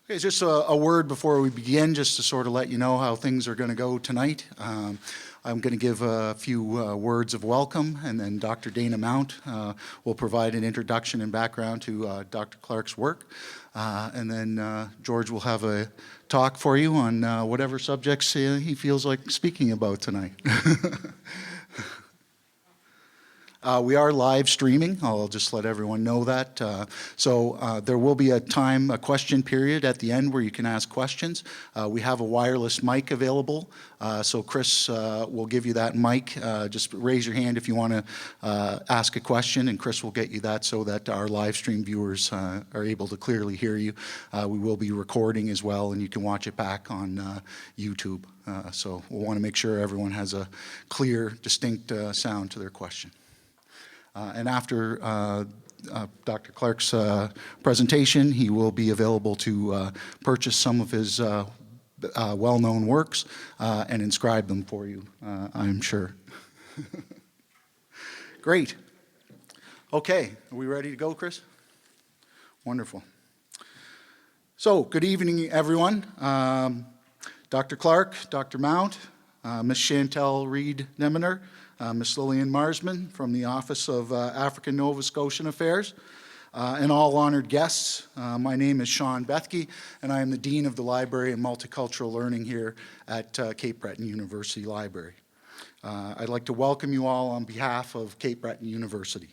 Okay, just a word before we begin, just to sort of let you know how things are going to go tonight. I'm going to give a few words of welcome, and then Dr. Dana Mount will provide an introduction and background to Dr. Clarke's work. And then George will have a talk for you on whatever subjects he feels like speaking about tonight. We are live streaming. I'll just let everyone know that. So there will be a question period at the end where you can ask questions. We have a wireless mic available, so Chris will give you that mic. Just raise your hand if you want to ask a question, and Chris will get you that so that our live stream viewers are able to clearly hear you. We will be recording as well, and you can watch it back on YouTube. So we'll want to make sure everyone has a clear, distinct sound to their question. And after Dr. Clarke's presentation, he will be available to purchase some of his well-known works and inscribe them for you, I'm sure. Great. Okay, are we ready to go, Chris? Wonderful. So, good evening, everyone. Dr. Clarke, Dr. Mount, Ms. Chantel Reed-Nemener, Ms. Lillian Marsman from the Office of African Nova Scotian Affairs, and all honored guests. My name is Sean Bethke, and I am the Dean of the Library and Multicultural Learning here at Cape Breton University Library. I'd like to welcome you all on behalf of Cape Breton University.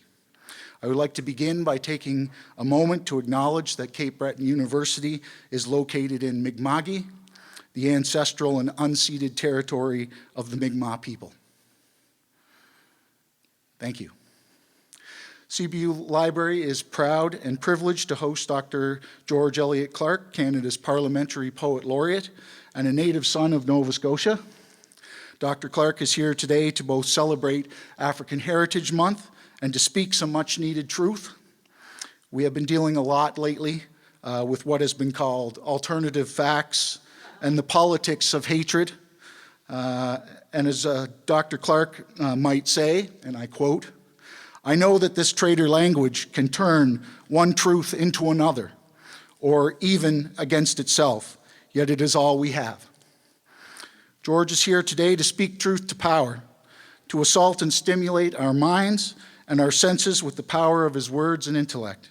I would like to begin by taking a moment to acknowledge that Cape Breton University is located in Mi'kma'ki, the ancestral and unceded territory of the Mi'kmaq people. Thank you. CBU Library is proud and privileged to host Dr. George Elliott Clarke, Canada's Parliamentary Poet Laureate and a native son of Nova Scotia. Dr. Clarke is here today to both celebrate African Heritage Month and to speak some much-needed truth. We have been dealing a lot lately with what has been called alternative facts and the politics of hatred. And as Dr. Clarke might say, and I quote, "I know that this traitor language can turn one truth into another, or even against itself, yet it is all we have." George is here today to speak truth to power, to assault and stimulate our minds and our senses with the power of his words and intellect.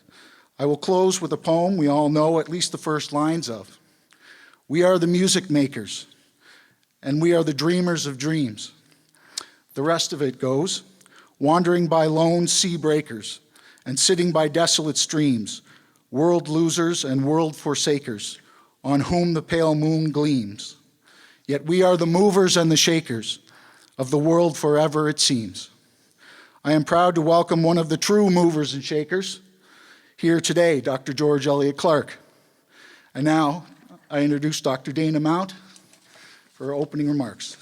I will close with a poem we all know at least the first lines of. We are the music makers, and we are the dreamers of dreams. The rest of it goes, wandering by lone sea breakers and sitting by desolate streams, world losers and world forsakers, on whom the pale moon gleams. Yet we are the movers and the shakers of the world forever, it seems. I am proud to welcome one of the true movers and shakers here today, Dr. George Elliott Clarke. And now I introduce Dr. Dana Mount for opening remarks.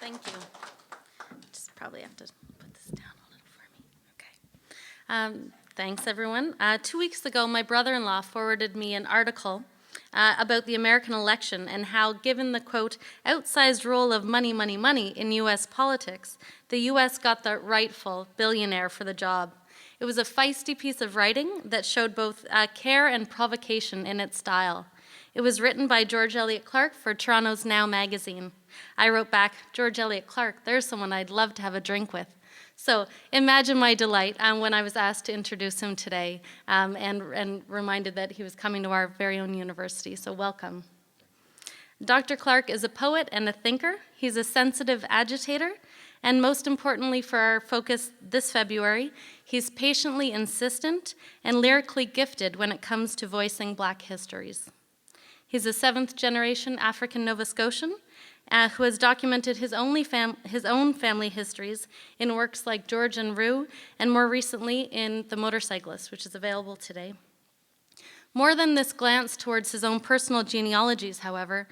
Thank you. Just probably have to put this down a little for me. Okay. Thanks, everyone. 2 weeks ago, my brother-in-law forwarded me an article about the American election and how, given the, quote, outsized role of money, money, money in U.S. politics, the U.S. got the rightful billionaire for the job. It was a feisty piece of writing that showed both care and provocation in its style. It was written by George Elliott Clarke for Toronto's Now magazine. I wrote back, "George Elliott Clarke, there's someone I'd love to have a drink with." So imagine my delight when I was asked to introduce him today and reminded that he was coming to our very own university, so welcome. Dr. Clarke is a poet and a thinker. He's a sensitive agitator. And most importantly for our focus this February, he's patiently insistent and lyrically gifted when it comes to voicing Black histories. He's a seventh-generation African Nova Scotian who has documented his own family histories in works like George and Rue, and more recently in The Motorcyclist, which is available today. More than this glance towards his own personal genealogies, however,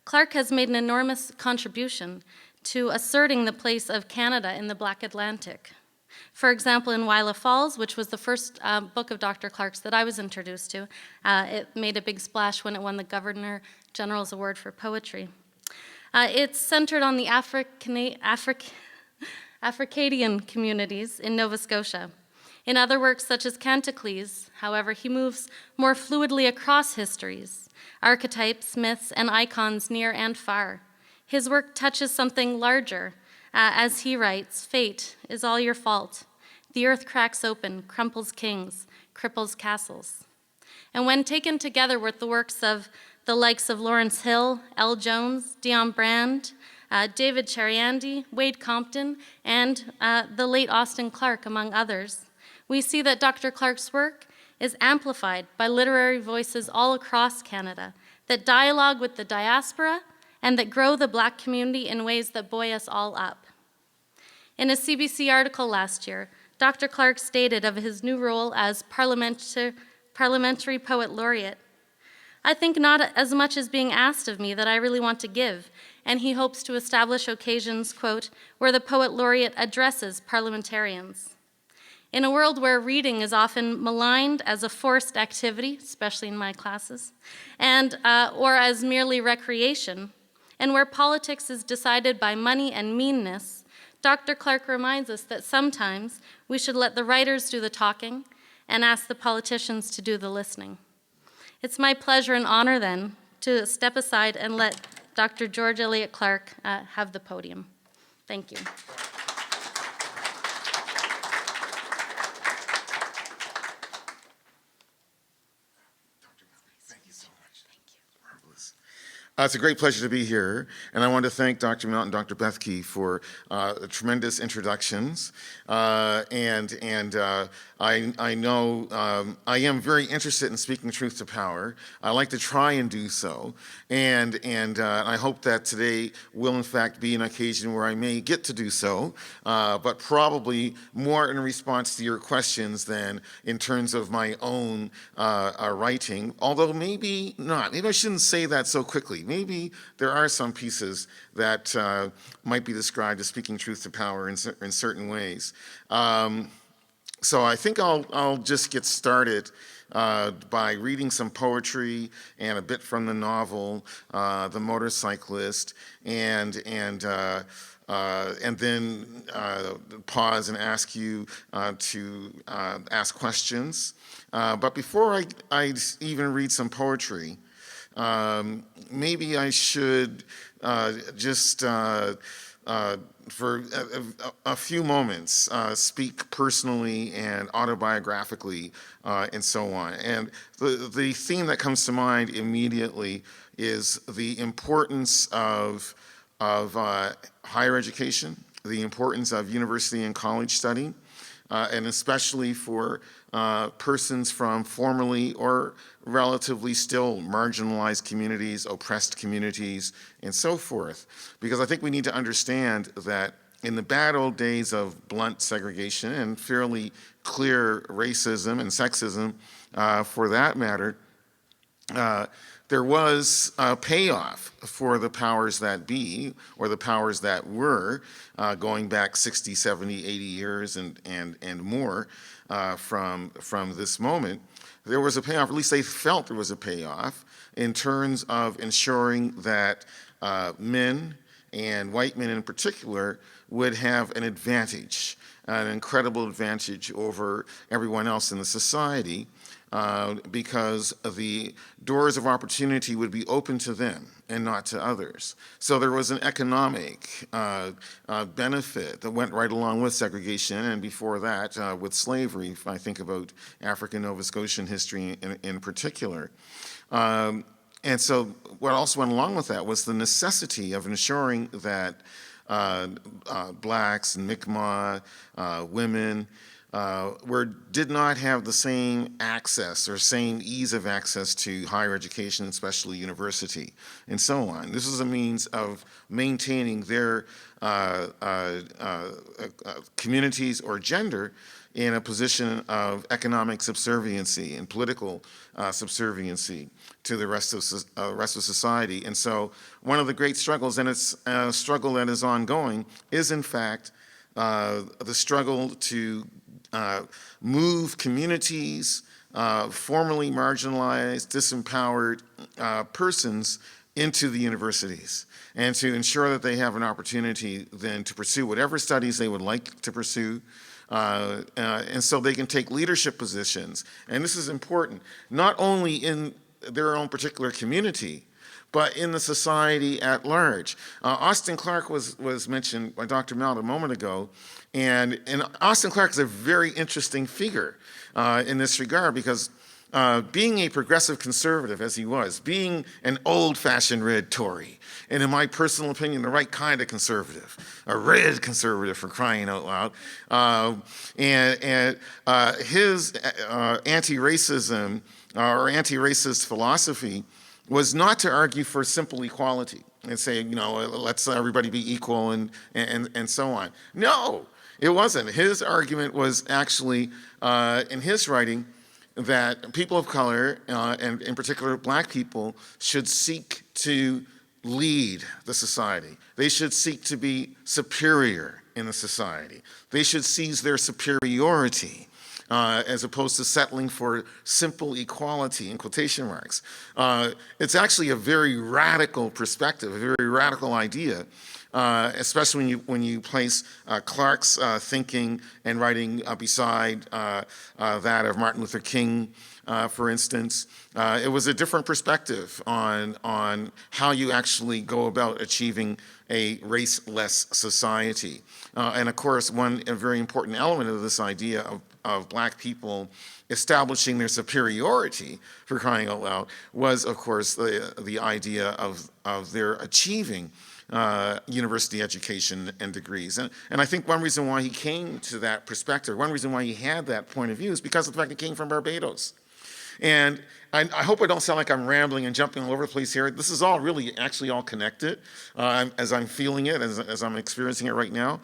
Clarke has made an enormous contribution to asserting the place of Canada in the Black Atlantic. For example, in Whyla Falls, which was the first book of Dr. Clarke's that I was introduced to, it made a big splash when it won the Governor General's Award for Poetry. It's centered on the Africadian communities in Nova Scotia. In other works such as Canticles, however, he moves more fluidly across histories, archetypes, myths, and icons near and far. His work touches something larger. As he writes, fate is all your fault. The earth cracks open, crumples kings, cripples castles. And when taken together with the works of the likes of Lawrence Hill, L. Jones, Dion Brand, David Cheriandy, Wade Compton, and the late Elliott Clarke, among others, we see that Dr. Clarke's work is amplified by literary voices all across Canada that dialogue with the diaspora and that grow the Black community in ways that buoy us all up. In a CBC article last year, Dr. Clarke stated of his new role as Parliamentary Poet Laureate, "I think not as much as being asked of me that I really want to give," and he hopes to establish occasions, quote, "where the Poet Laureate addresses parliamentarians." In a world where reading is often maligned as a forced activity, especially in my classes, and or as merely recreation, and where politics is decided by money and meanness, Dr. Clarke reminds us that sometimes we should let the writers do the talking and ask the politicians to do the listening. It's my pleasure and honor then to step aside and let Dr. George Elliott Clarke have the podium. Thank you. It's a great pleasure to be here, and I want to thank Dr. Mount and Dr. Bethke for tremendous introductions. I know I am very interested in speaking truth to power. I like to try and do so, and I hope that today will in fact be an occasion where I may get to do so, but probably more in response to your questions than in terms of my own writing, although maybe not. Maybe I shouldn't say that so quickly. Maybe there are some pieces that might be described as speaking truth to power in certain ways. So I think I'll just get started by reading some poetry and a bit from the novel, The Motorcyclist, and then pause and ask you to ask questions. But before I even read some poetry, maybe I should just for a few moments speak personally and autobiographically and so on. And the theme that comes to mind immediately is the importance of higher education, the importance of university and college study, and especially for persons from formerly or relatively still marginalized communities, oppressed communities, and so forth. Because I think we need to understand that in the bad old days of blunt segregation and fairly clear racism and sexism, for that matter, there was a payoff for the powers that be, or the powers that were, going back 60, 70, 80 years and more from this moment. There was a payoff, at least they felt there was a payoff, in terms of ensuring that men, and white men in particular, would have an advantage, an incredible advantage over everyone else in the society, because the doors of opportunity would be open to them and not to others. So there was an economic benefit that went right along with segregation, and before that with slavery, if I think about African Nova Scotian history in particular. And so what also went along with that was the necessity of ensuring that blacks and Mi'kmaq, women, did not have the same access or same ease of access to higher education, especially university, and so on. This is a means of maintaining their communities or gender in a position of economic subserviency and political subserviency to the rest of society. And so one of the great struggles, and it's a struggle that is ongoing, is in fact the struggle to move communities, formerly marginalized, disempowered persons into the universities, and to ensure that they have an opportunity then to pursue whatever studies they would like to pursue, And so they can take leadership positions. And this is important, not only in their own particular community, but in the society at large. Austin Clarke was mentioned by Dr. Mount a moment ago, and Austin Clarke is a very interesting figure in this regard, because being a progressive conservative, as he was, being an old-fashioned red Tory, and in my personal opinion, the right kind of conservative, a red conservative for crying out loud, his anti-racism or anti-racist philosophy was not to argue for simple equality and say, let's everybody be equal and so on. No, it wasn't. His argument was actually, in his writing, that people of color, and in particular black people, should seek to lead the society. They should seek to be superior in the society. They should seize their superiority, as opposed to settling for simple equality, in quotation marks. It's actually a very radical perspective, a very radical idea, especially when you place Clarke's thinking and writing beside that of Martin Luther King, for instance. It was a different perspective on how you actually go about achieving a race-less society. And of course, a very important element of this idea of black people establishing their superiority, for crying out loud, was of course the idea of their achieving university education and degrees. And I think one reason why he came to that perspective, one reason why he had that point of view, is because of the fact he came from Barbados. And I hope I don't sound like I'm rambling and jumping all over the place here. This is all really actually all connected, as I'm feeling it, as I'm experiencing it right now.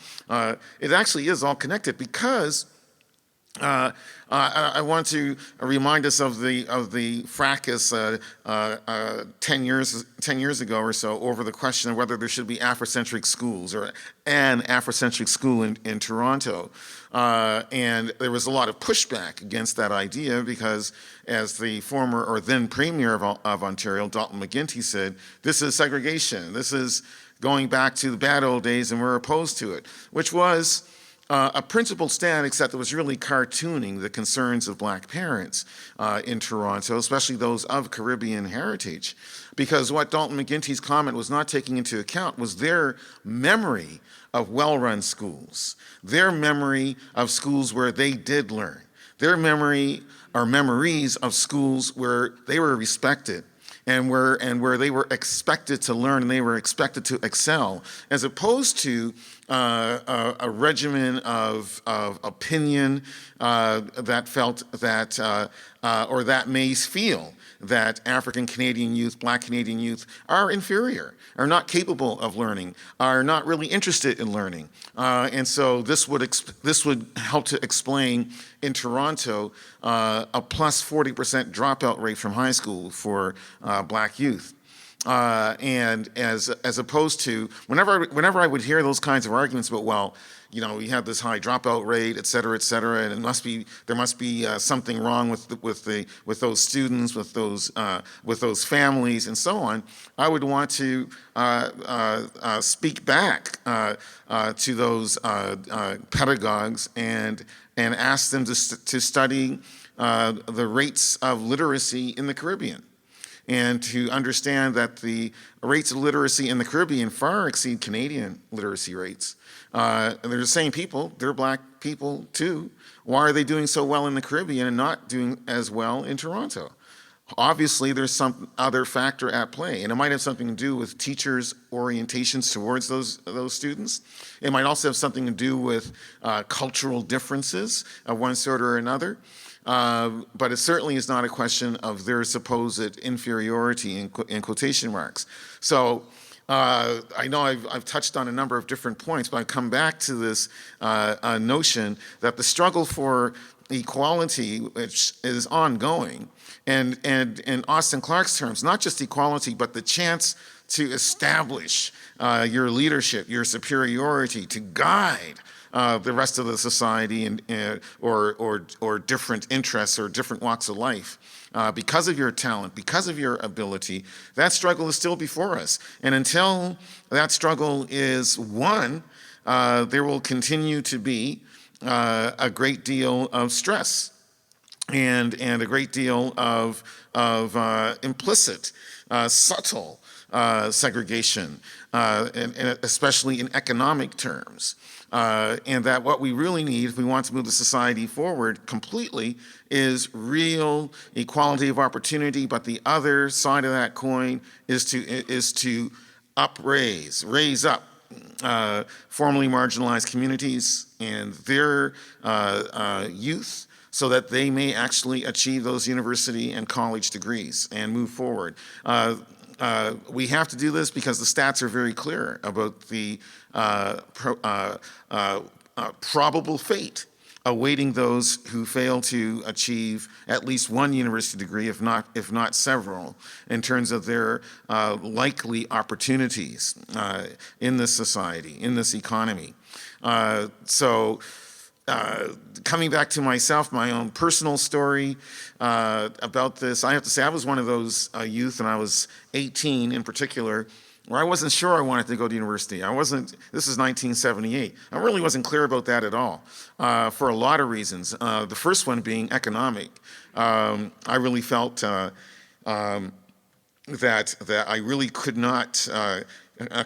It actually is all connected, because I want to remind us of the fracas 10 years ago or so over the question of whether there should be Afrocentric schools or an Afrocentric school in Toronto. And there was a lot of pushback against that idea, because as the former or then Premier of Ontario, Dalton McGuinty, said, this is segregation. This is going back to the bad old days, and we're opposed to it, which was a principled stand, except it was really cartooning the concerns of black parents in Toronto, especially those of Caribbean heritage. Because what Dalton McGuinty's comment was not taking into account was their memory of well-run schools, their memory of schools where they did learn, their memory or memories of schools where they were respected, and where they were expected to learn and they were expected to excel, as opposed to a regimen of opinion that felt that, or that may feel that African Canadian youth, black Canadian youth, are inferior, are not capable of learning, are not really interested in learning. And so this would help to explain in Toronto a plus 40% dropout rate from high school for black youth. And as opposed to, whenever I would hear those kinds of arguments about, well, we have this high dropout rate, et cetera, and there must be something wrong with those students, with those families, and so on, I would want to speak back to those pedagogues and ask them to study the rates of literacy in the Caribbean, and to understand that the rates of literacy in the Caribbean far exceed Canadian literacy rates. They're the same people, they're black people too. Why are they doing so well in the Caribbean and not doing as well in Toronto? Obviously, there's some other factor at play, and it might have something to do with teachers' orientations towards those students. It might also have something to do with cultural differences of one sort or another. But it certainly is not a question of their supposed inferiority in quotation marks. So I know I've touched on a number of different points, but I come back to this notion that the struggle for equality, which is ongoing, and in Austin Clarke's terms, not just equality, but the chance to establish your leadership, your superiority, to guide the rest of the society or different interests or different walks of life. Because of your talent, because of your ability, that struggle is still before us. And until that struggle is won, there will continue to be a great deal of stress and a great deal of implicit, subtle segregation, and especially in economic terms. And that what we really need if we want to move the society forward completely is real equality of opportunity. But the other side of that coin is to raise up formerly marginalized communities and their youth, so that they may actually achieve those university and college degrees and move forward. We have to do this because the stats are very clear about the probable fate awaiting those who fail to achieve at least one university degree, if not several, in terms of their likely opportunities in this society, in this economy. Coming back to myself, my own personal story about this, I have to say I was one of those youth, and I was 18 in particular, where I wasn't sure I wanted to go to university. This is 1978. I really wasn't clear about that at all, for a lot of reasons. The first one being economic. I really felt that I really could not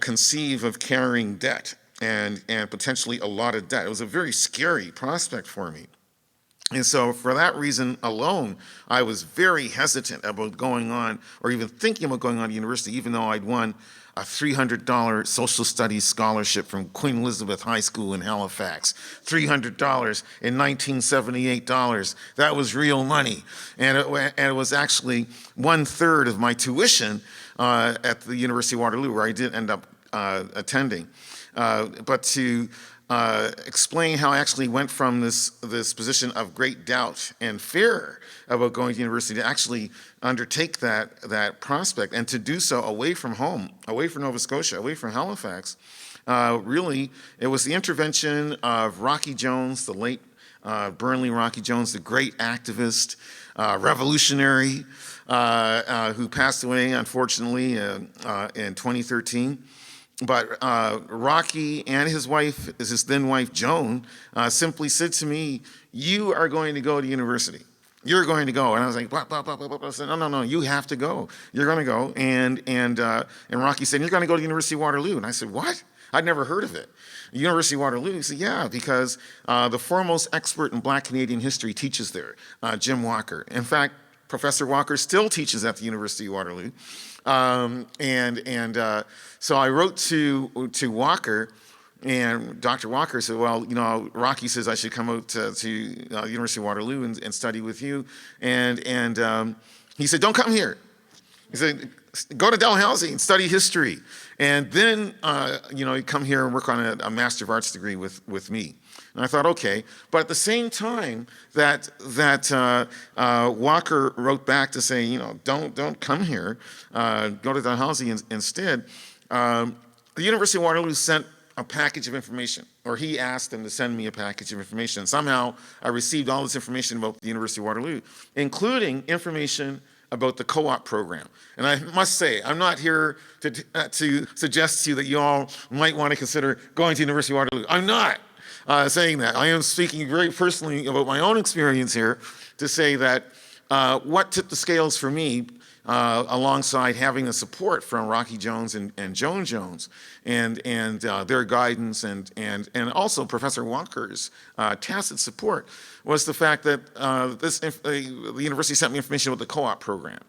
conceive of carrying debt and potentially a lot of debt. It was a very scary prospect for me. And so for that reason alone, I was very hesitant about going on or even thinking about going on to university, even though I'd won a $300 social studies scholarship from Queen Elizabeth High School in Halifax. $300 in 1978 dollars. That was real money. And it was actually 1/3 of my tuition at the University of Waterloo, where I did end up attending. But to explain how I actually went from this position of great doubt and fear about going to university to actually undertake that prospect, and to do so away from home, away from Nova Scotia, away from Halifax. Really, it was the intervention of Rocky Jones, the late Burnley Rocky Jones, the great activist, revolutionary, who passed away, unfortunately, in 2013. But Rocky and his then wife, Joan, simply said to me, "You are going to go to university. You're going to go." And I was like, "What?" I said, "No, you have to go. You're going to go." And Rocky said, "You're going to go to the University of Waterloo." And I said, "What?" I'd never heard of it. University of Waterloo? He said, "Yeah, because the foremost expert in Black Canadian history teaches there, Jim Walker. In fact, Professor Walker still teaches at the University of Waterloo." So I wrote to Walker, and Dr. Walker said, "Well, Rocky says I should come out to University of Waterloo and study with you." And he said, "Don't come here." He said, "Go to Dalhousie and study history. And then, you come here and work on a Master of Arts degree with me." And I thought, okay. But at the same time that Walker wrote back to say, don't come here, go to Dalhousie instead, the University of Waterloo sent a package of information, or he asked them to send me a package of information. Somehow I received all this information about the University of Waterloo, including information about the co-op program. And I must say, I'm not here to suggest to you that you all might want to consider going to the University of Waterloo. I'm not saying that. I am speaking very personally about my own experience here to say that what tipped the scales for me, alongside having the support from Rocky Jones and Joan Jones and their guidance and also Professor Walker's tacit support, was the fact that the university sent me information about the co-op program.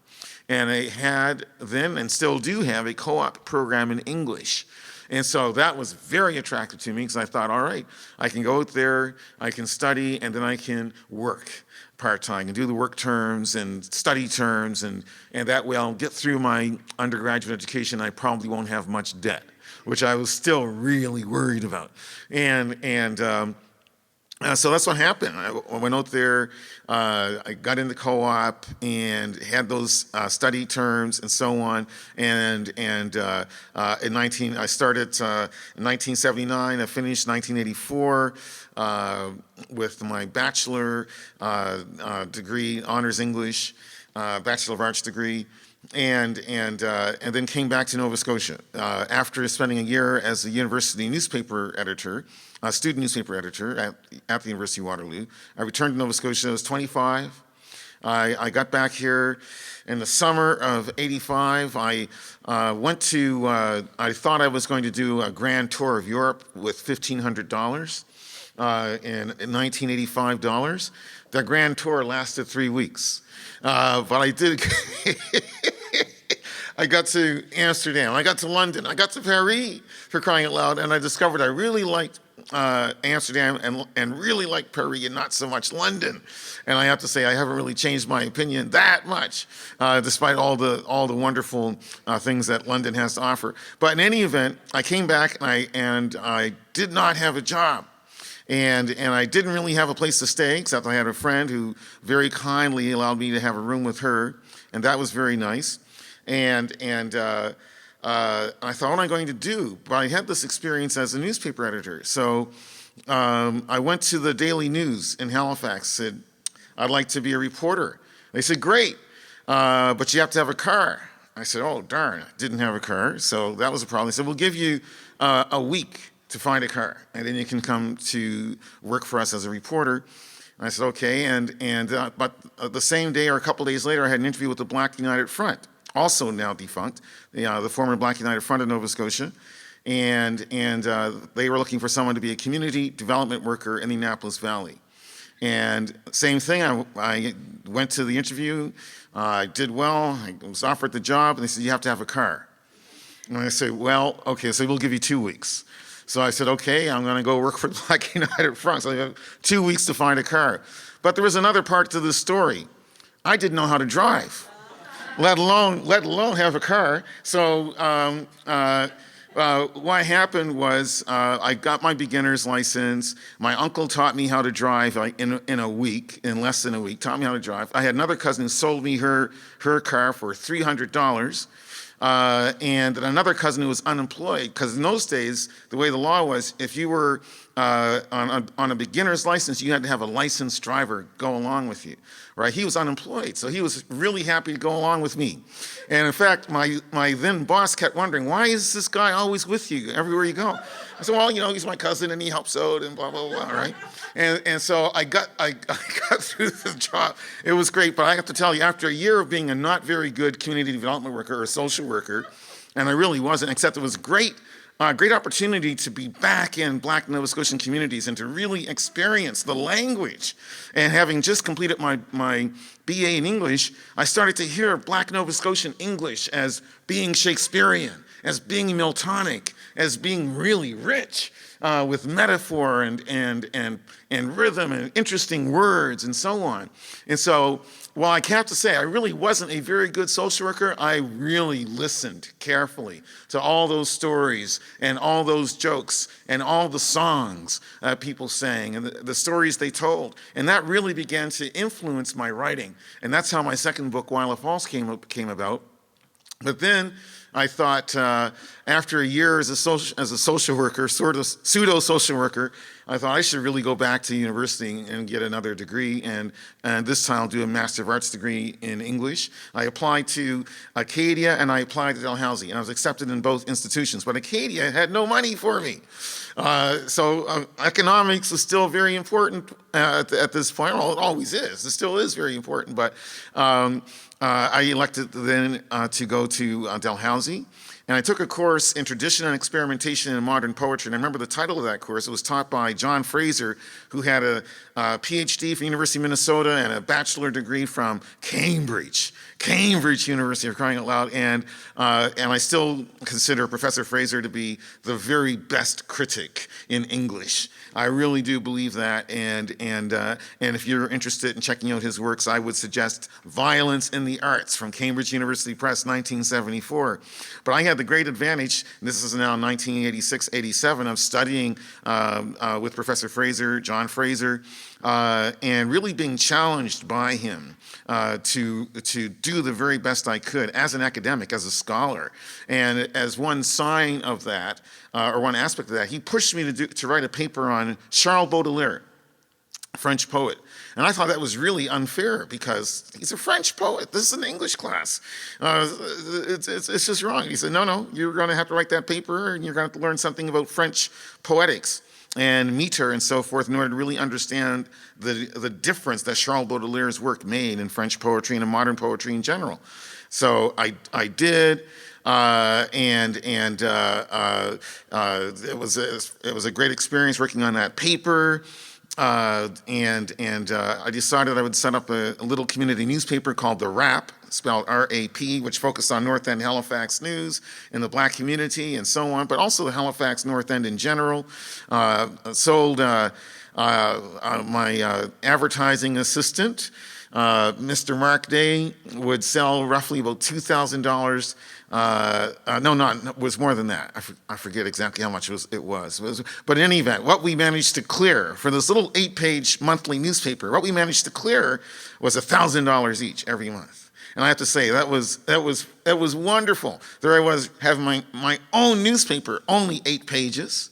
And they had then and still do have a co-op program in English. And so that was very attractive to me, because I thought, all right, I can go out there, I can study, and then I can work part-time and do the work terms and study terms, and that way I'll get through my undergraduate education. I probably won't have much debt, which I was still really worried about. So that's what happened. I went out there, I got into co-op and had those study terms and so on. I started in 1979. I finished 1984 with my bachelor degree, honors English, Bachelor of Arts degree. and then came back to Nova Scotia. After spending a year as a university newspaper editor, a student newspaper editor at the University of Waterloo, I returned to Nova Scotia. I was 25. I got back here in the summer of '85. I thought I was going to do a grand tour of Europe with $1,500 in $1985. The grand tour lasted 3 weeks. But I did, I got to Amsterdam, I got to London, I got to Paris, for crying out loud, and I discovered I really liked Amsterdam and really liked Paris and not so much London. And I have to say, I haven't really changed my opinion that much, despite all the wonderful things that London has to offer. But in any event, I came back and I did not have a job. And I didn't really have a place to stay, except I had a friend who very kindly allowed me to have a room with her, and that was very nice. And I thought, what am I going to do? But I had this experience as a newspaper editor. So I went to the Daily News in Halifax, said, I'd like to be a reporter. They said, great, but you have to have a car. I said, oh, darn, I didn't have a car, so that was a problem. They said, we'll give you a week to find a car, and then you can come to work for us as a reporter. And I said, okay, but the same day or a couple days later, I had an interview with the Black United Front, also now defunct, the former Black United Front of Nova Scotia, and they were looking for someone to be a community development worker in the Annapolis Valley. And same thing, I went to the interview, I did well, I was offered the job, and they said, you have to have a car. And I said, well, okay, so we'll give you 2 weeks. So I said, okay, I'm going to go work for Black United Front. So I have 2 weeks to find a car. But there was another part to this story. I didn't know how to drive, let alone have a car. So what happened was I got my beginner's license. My uncle taught me how to drive in a week, in less than a week, taught me how to drive. I had another cousin who sold me her car for $300. And another cousin who was unemployed, because in those days, the way the law was, if you were on a beginner's license, you had to have a licensed driver go along with you, right? He was unemployed, so he was really happy to go along with me. And in fact, my then boss kept wondering, why is this guy always with you everywhere you go? I said, well, he's my cousin and he helps out and blah, blah, blah, right? And so I got through the job. It was great, but I have to tell you, after a year of being a not very good community development worker or social worker, and I really wasn't, except it was great opportunity to be back in Black Nova Scotian communities and to really experience the language. And having just completed my BA in English, I started to hear Black Nova Scotian English as being Shakespearean, as being Miltonic, as being really rich with metaphor and rhythm and interesting words and so on. And so, while I have to say I really wasn't a very good social worker, I really listened carefully to all those stories and all those jokes and all the songs people sang and the stories they told. And that really began to influence my writing. And that's how my second book, Wildlife Falls, came about. But then I thought, after a year as a social worker, sort of pseudo-social worker, I thought I should really go back to university and get another degree, and this time I'll do a Master of Arts degree in English. I applied to Acadia and I applied to Dalhousie, and I was accepted in both institutions, but Acadia had no money for me. So economics is still very important at this point. Well, it always is. It still is very important, but I elected then to go to Dalhousie, and I took a course in Tradition and Experimentation in Modern Poetry. And I remember the title of that course. It was taught by John Fraser, who had a PhD from University of Minnesota and a bachelor degree from Cambridge University, for crying out loud. And I still consider Professor Fraser to be the very best critic in English. I really do believe that, and if you're interested in checking out his works, I would suggest Violence in the Arts from Cambridge University Press, 1974. But I had the great advantage, and this is now 1986-87, of studying with Professor Fraser, John Fraser, and really being challenged by him to do the very best I could as an academic, as a scholar. And as one sign of that, or one aspect of that, he pushed me to write a paper on Charles Baudelaire, French poet. And I thought that was really unfair because he's a French poet. This is an English class. It's just wrong. He said, no, you're going to have to write that paper and you're going to have to learn something about French poetics and meter and so forth in order to really understand the difference that Charles Baudelaire's work made in French poetry and in modern poetry in general. So I did. It was a great experience working on that paper. I decided I would set up a little community newspaper called The Rap, spelled R-A-P, which focused on North End Halifax news and the black community and so on, but also the Halifax North End in general. Sold my advertising assistant, Mr. Mark Day, would sell roughly about $2,000. It was more than that. I forget exactly how much it was. But in any event, what we managed to clear for this little 8-page monthly newspaper, what we managed to clear was $1,000 each every month. And I have to say, that was wonderful. There I was, having my own newspaper, only 8 pages.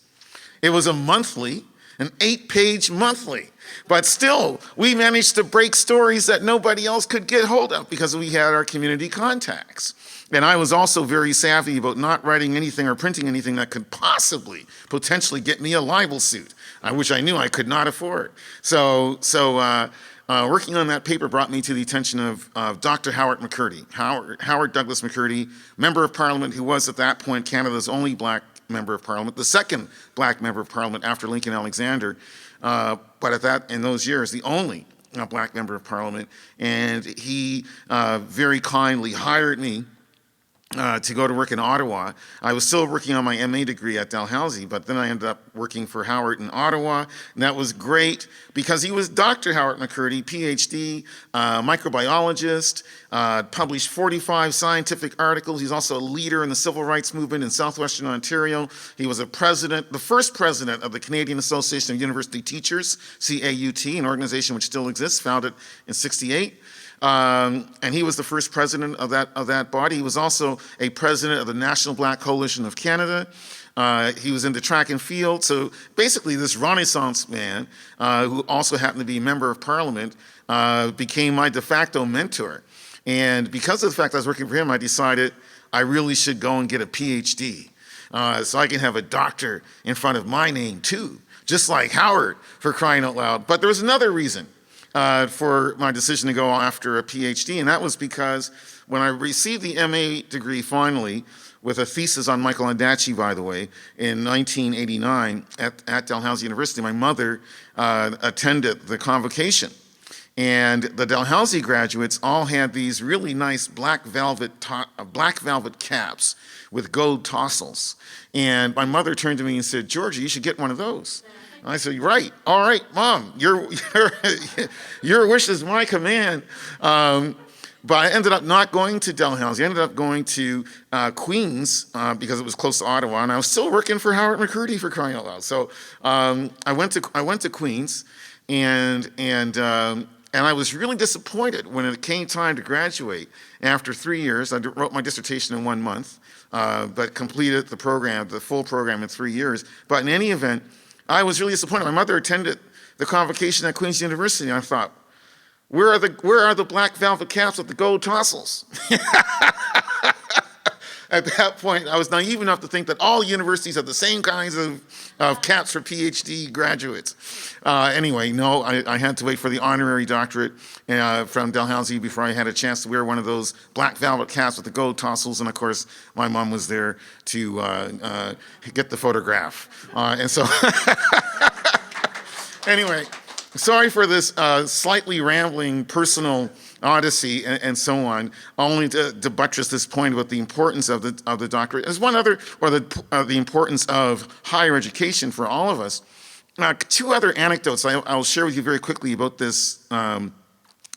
It was a monthly, an 8-page monthly. But still, we managed to break stories that nobody else could get hold of because we had our community contacts. And I was also very savvy about not writing anything or printing anything that could potentially get me a libel suit, which I knew I could not afford. So working on that paper brought me to the attention of Dr. Howard McCurdy, Howard Douglas McCurdy, Member of Parliament, who was at that point Canada's only black Member of Parliament, the second black Member of Parliament after Lincoln Alexander, but in those years, the only black Member of Parliament. And he very kindly hired me to go to work in Ottawa. I was still working on my MA degree at Dalhousie, but then I ended up working for Howard in Ottawa, and that was great because he was Dr. Howard McCurdy, PhD, microbiologist, published 45 scientific articles. He's also a leader in the civil rights movement in southwestern Ontario. He was the first president of the Canadian Association of University Teachers, CAUT, an organization which still exists, founded in '68. And he was the first president of that body. He was also a president of the National Black Coalition of Canada. He was into track and field. So basically this Renaissance man, who also happened to be a member of Parliament, became my de facto mentor. And because of the fact I was working for him, I decided I really should go and get a PhD. So I can have a doctor in front of my name too, just like Howard, for crying out loud. But there was another reason for my decision to go after a PhD, and that was because when I received the MA degree finally, with a thesis on Michael Ondaatje, by the way, in 1989 at Dalhousie University, my mother attended the convocation. And the Dalhousie graduates all had these really nice black velvet caps with gold tassels. And my mother turned to me and said, "Georgie, you should get one of those." And I said, "Right, all right, Mom, your wish is my command." But I ended up not going to Dalhousie. I ended up going to Queens because it was close to Ottawa, and I was still working for Howard McCurdy, for crying out loud. So I went to Queens, and I was really disappointed when it came time to graduate. After 3 years, I wrote my dissertation in 1 month, but completed the full program in 3 years. But in any event, I was really disappointed. My mother attended the convocation at Queen's University, and I thought, where are the black velvet caps with the gold tassels? At that point, I was naive enough to think that all universities have the same kinds of caps for PhD graduates. Anyway, no, I had to wait for the honorary doctorate from Dalhousie before I had a chance to wear one of those black velvet caps with the gold tassels. And of course, my mom was there to get the photograph. And so, anyway, sorry for this slightly rambling personal odyssey and so on, only to buttress this point about the importance of the doctorate. There's one other, or the importance of higher education for all of us. Two other anecdotes I'll share with you very quickly about this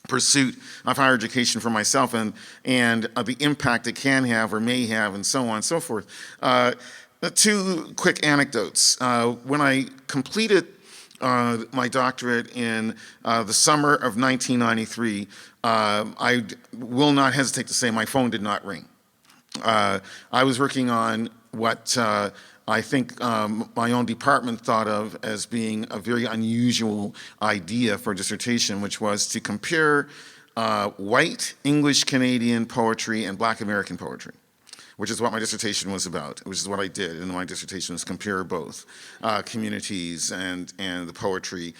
pursuit of higher education for myself and the impact it can have or may have and so on and so forth. Two quick anecdotes. When I completed my doctorate in the summer of 1993, I will not hesitate to say my phone did not ring. I was working on what I think my own department thought of as being a very unusual idea for a dissertation, which was to compare white English Canadian poetry and Black American poetry, which is what my dissertation was about, which is what I did. And my dissertation was compare both communities and the poetry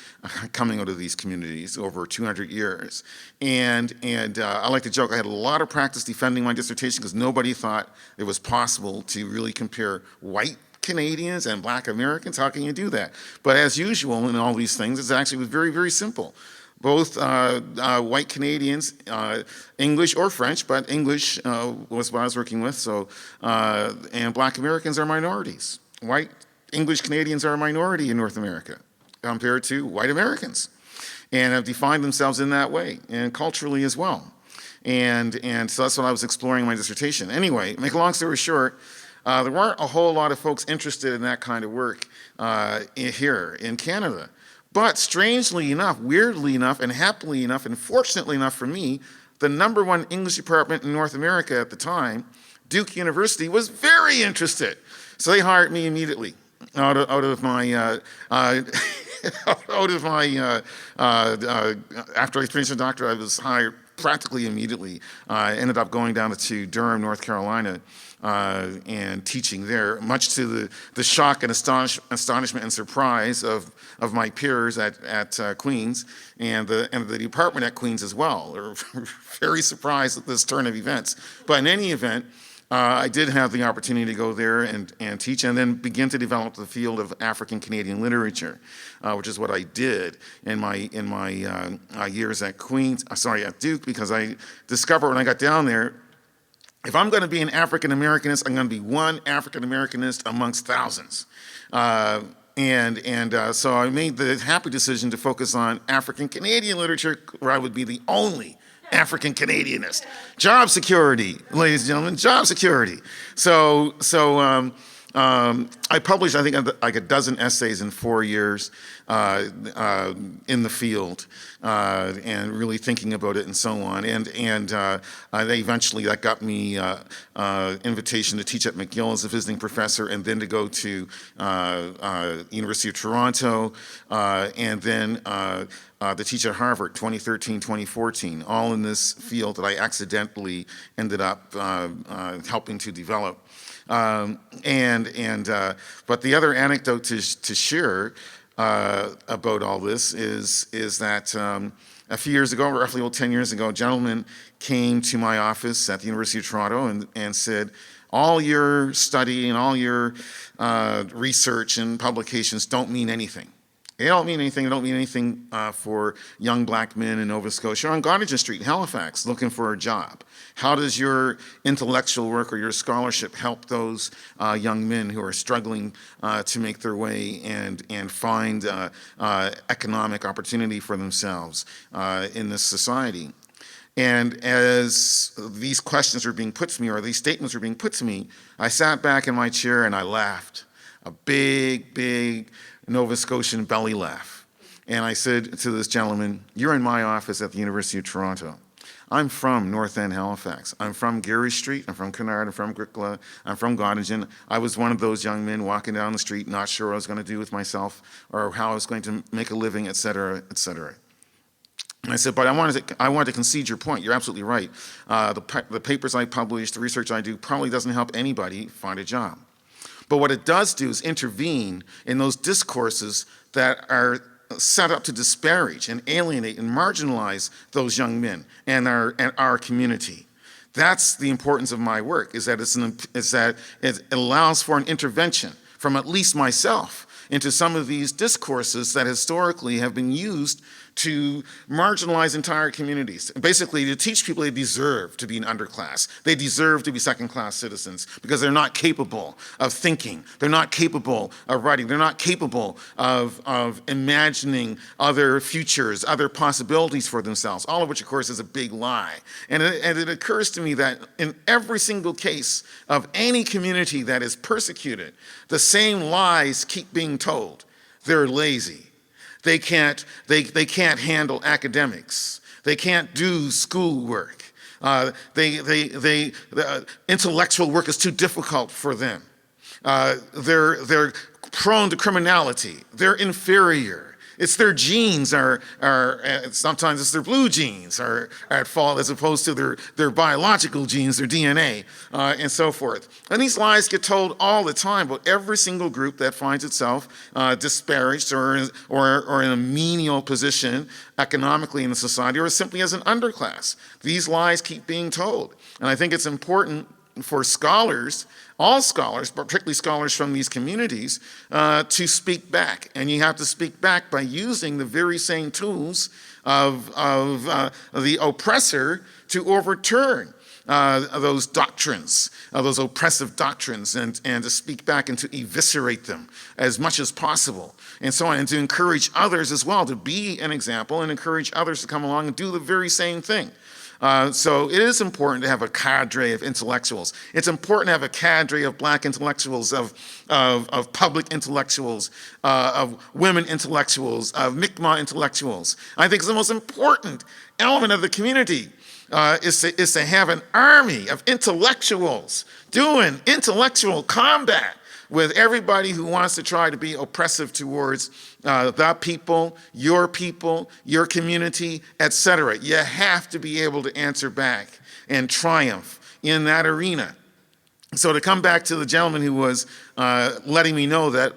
coming out of these communities over 200 years. And I like to joke, I had a lot of practice defending my dissertation because nobody thought it was possible to really compare white Canadians and Black Americans. How can you do that? But as usual in all these things, it actually was very, very simple. Both white Canadians, English or French, but English was what I was working with, so, and Black Americans are minorities. White English Canadians are a minority in North America compared to white Americans, and have defined themselves in that way, and culturally as well. And so that's what I was exploring in my dissertation. Anyway, make a long story short, there weren't a whole lot of folks interested in that kind of work here in Canada. But strangely enough, weirdly enough, and happily enough, and fortunately enough for me, the #1 English department in North America at the time, Duke University, was very interested. So they hired me immediately out of my after I finished the doctorate, I was hired practically immediately. I ended up going down to Durham, North Carolina, and teaching there, much to the shock and astonishment and surprise of my peers at Queen's and the department at Queen's as well. They were very surprised at this turn of events. But in any event, I did have the opportunity to go there and teach, and then begin to develop the field of African Canadian literature, which is what I did in my years at at Duke, because I discovered when I got down there, if I'm going to be an African Americanist, I'm going to be one African Americanist amongst thousands. So I made the happy decision to focus on African Canadian literature, where I would be the only African Canadianist. Job security, ladies and gentlemen, job security. So I published, I think, like a dozen essays in 4 years in the field, and really thinking about it and so on. And they eventually, that got me invitation to teach at McGill as a visiting professor, and then to go to University of Toronto, and then to teach at Harvard, 2013, 2014, all in this field that I accidentally ended up helping to develop. But the other anecdote to share about all this is that a few years ago, roughly 10 years ago, a gentleman came to my office at the University of Toronto and said, all your study and all your research and publications don't mean anything. They don't mean anything. They don't mean anything for young Black men in Nova Scotia or on Gottingen Street in Halifax looking for a job. How does your intellectual work or your scholarship help those young men who are struggling to make their way and find economic opportunity for themselves in this society? And as these questions are being put to me, or these statements are being put to me, I sat back in my chair and I laughed. A big, big Nova Scotian belly laugh. And I said to this gentleman, you're in my office at the University of Toronto. I'm from North End, Halifax. I'm from Geary Street. I'm from Kennard. I'm from Grickla. I'm from Gottingen. I was one of those young men walking down the street, not sure what I was going to do with myself or how I was going to make a living, et cetera, et cetera. And I said, but I wanted to concede your point. You're absolutely right. The papers I publish, the research I do probably doesn't help anybody find a job. But what it does do is intervene in those discourses that are set up to disparage and alienate and marginalize those young men and our community. That's the importance of my work, is that it allows for an intervention from at least myself into some of these discourses that historically have been used to marginalize entire communities. Basically, to teach people they deserve to be an underclass. They deserve to be second-class citizens because they're not capable of thinking. They're not capable of writing. They're not capable of imagining other futures, other possibilities for themselves, all of which, of course, is a big lie. And it occurs to me that in every single case of any community that is persecuted, the same lies keep being told. They're lazy. They can't handle academics. They can't do schoolwork. The intellectual work is too difficult for them. They're prone to criminality. They're inferior. It's their genes sometimes it's their blue genes are at fault as opposed to their biological genes, their DNA, and so forth. And these lies get told all the time about every single group that finds itself disparaged or in a menial position economically in the society, or simply as an underclass. These lies keep being told. And I think it's important for scholars, all scholars, but particularly scholars from these communities, to speak back. And you have to speak back by using the very same tools of the oppressor to overturn those doctrines, those oppressive doctrines, and to speak back and to eviscerate them as much as possible, and so on, and to encourage others as well to be an example and encourage others to come along and do the very same thing. So it is important to have a cadre of intellectuals. It's important to have a cadre of black intellectuals, of public intellectuals, of women intellectuals, of Mi'kmaq intellectuals. I think it's the most important element of the community is to have an army of intellectuals doing intellectual combat with everybody who wants to try to be oppressive towards the people, your community, etc. You have to be able to answer back and triumph in that arena. So to come back to the gentleman who was letting me know that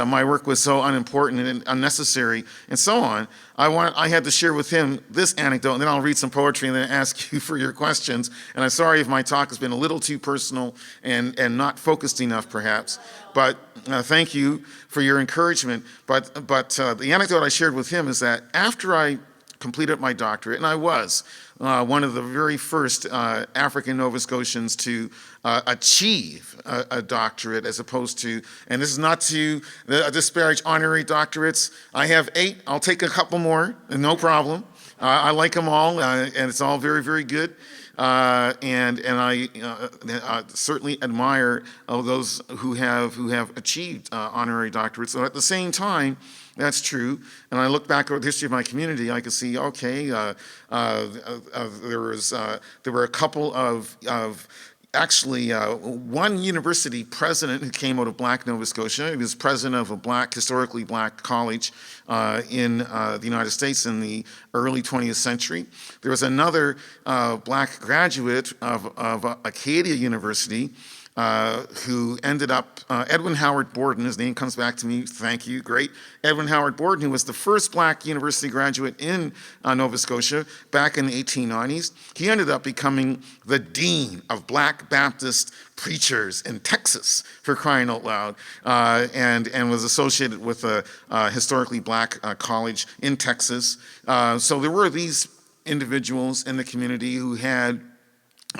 my work was so unimportant and unnecessary and so on, I had to share with him this anecdote, and then I'll read some poetry and then ask you for your questions. And I'm sorry if my talk has been a little too personal and not focused enough, perhaps. But thank you for your encouragement. But the anecdote I shared with him is that after I completed my doctorate, and I was one of the very first African Nova Scotians to achieve a doctorate, as opposed to, and this is not to disparage honorary doctorates. I have 8. I'll take a couple more, no problem. I like them all, and it's all very, very good. And I certainly admire those who have achieved honorary doctorates. So at the same time, that's true. And I look back at the history of my community, I can see, okay, there were a couple of actually one university president who came out of Black Nova Scotia. He was president of a historically black college in the United States in the early 20th century. There was another black graduate of Acadia University who ended up, Edwin Howard Borden, his name comes back to me, thank you, great. Edwin Howard Borden, who was the first black university graduate in Nova Scotia back in the 1890s. He ended up becoming the dean of black Baptist preachers in Texas, for crying out loud, and was associated with a historically black college in Texas. So there were these individuals in the community who had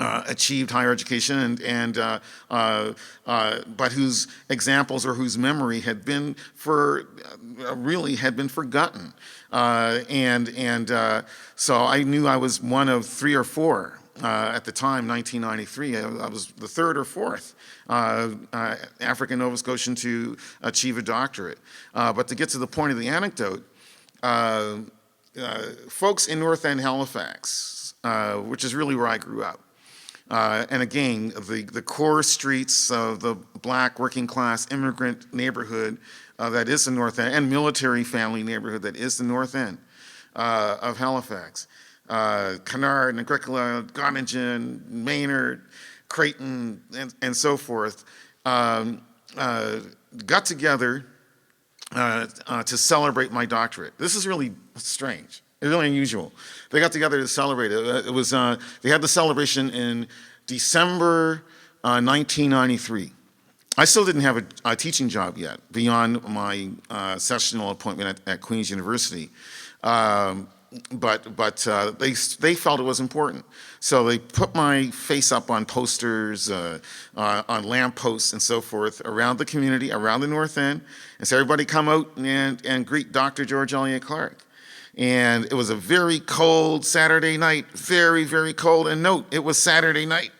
achieved higher education but whose examples or whose memory had been forgotten. So I knew I was one of 3 or 4 at the time, 1993. I was the 3rd or 4th African Nova Scotian to achieve a doctorate. But to get to the point of the anecdote, folks in North End, Halifax, which is really where I grew up, and again, the core streets of the black working class immigrant neighborhood that is the North End, and military family neighborhood that is the North End of Halifax. Kennard, Agricola, Gottingen, Maynard, Creighton, and so forth, got together to celebrate my doctorate. This is really strange. It's really unusual. They got together to celebrate it. It was they had the celebration in December 1993. I still didn't have a teaching job yet beyond my sessional appointment at Queen's University, but they felt it was important. So they put my face up on posters, on lampposts and so forth around the community, around the North End, and so everybody come out and greet Dr. George Elliott Clarke. And it was a very cold Saturday night, very, very cold. And note, it was Saturday night.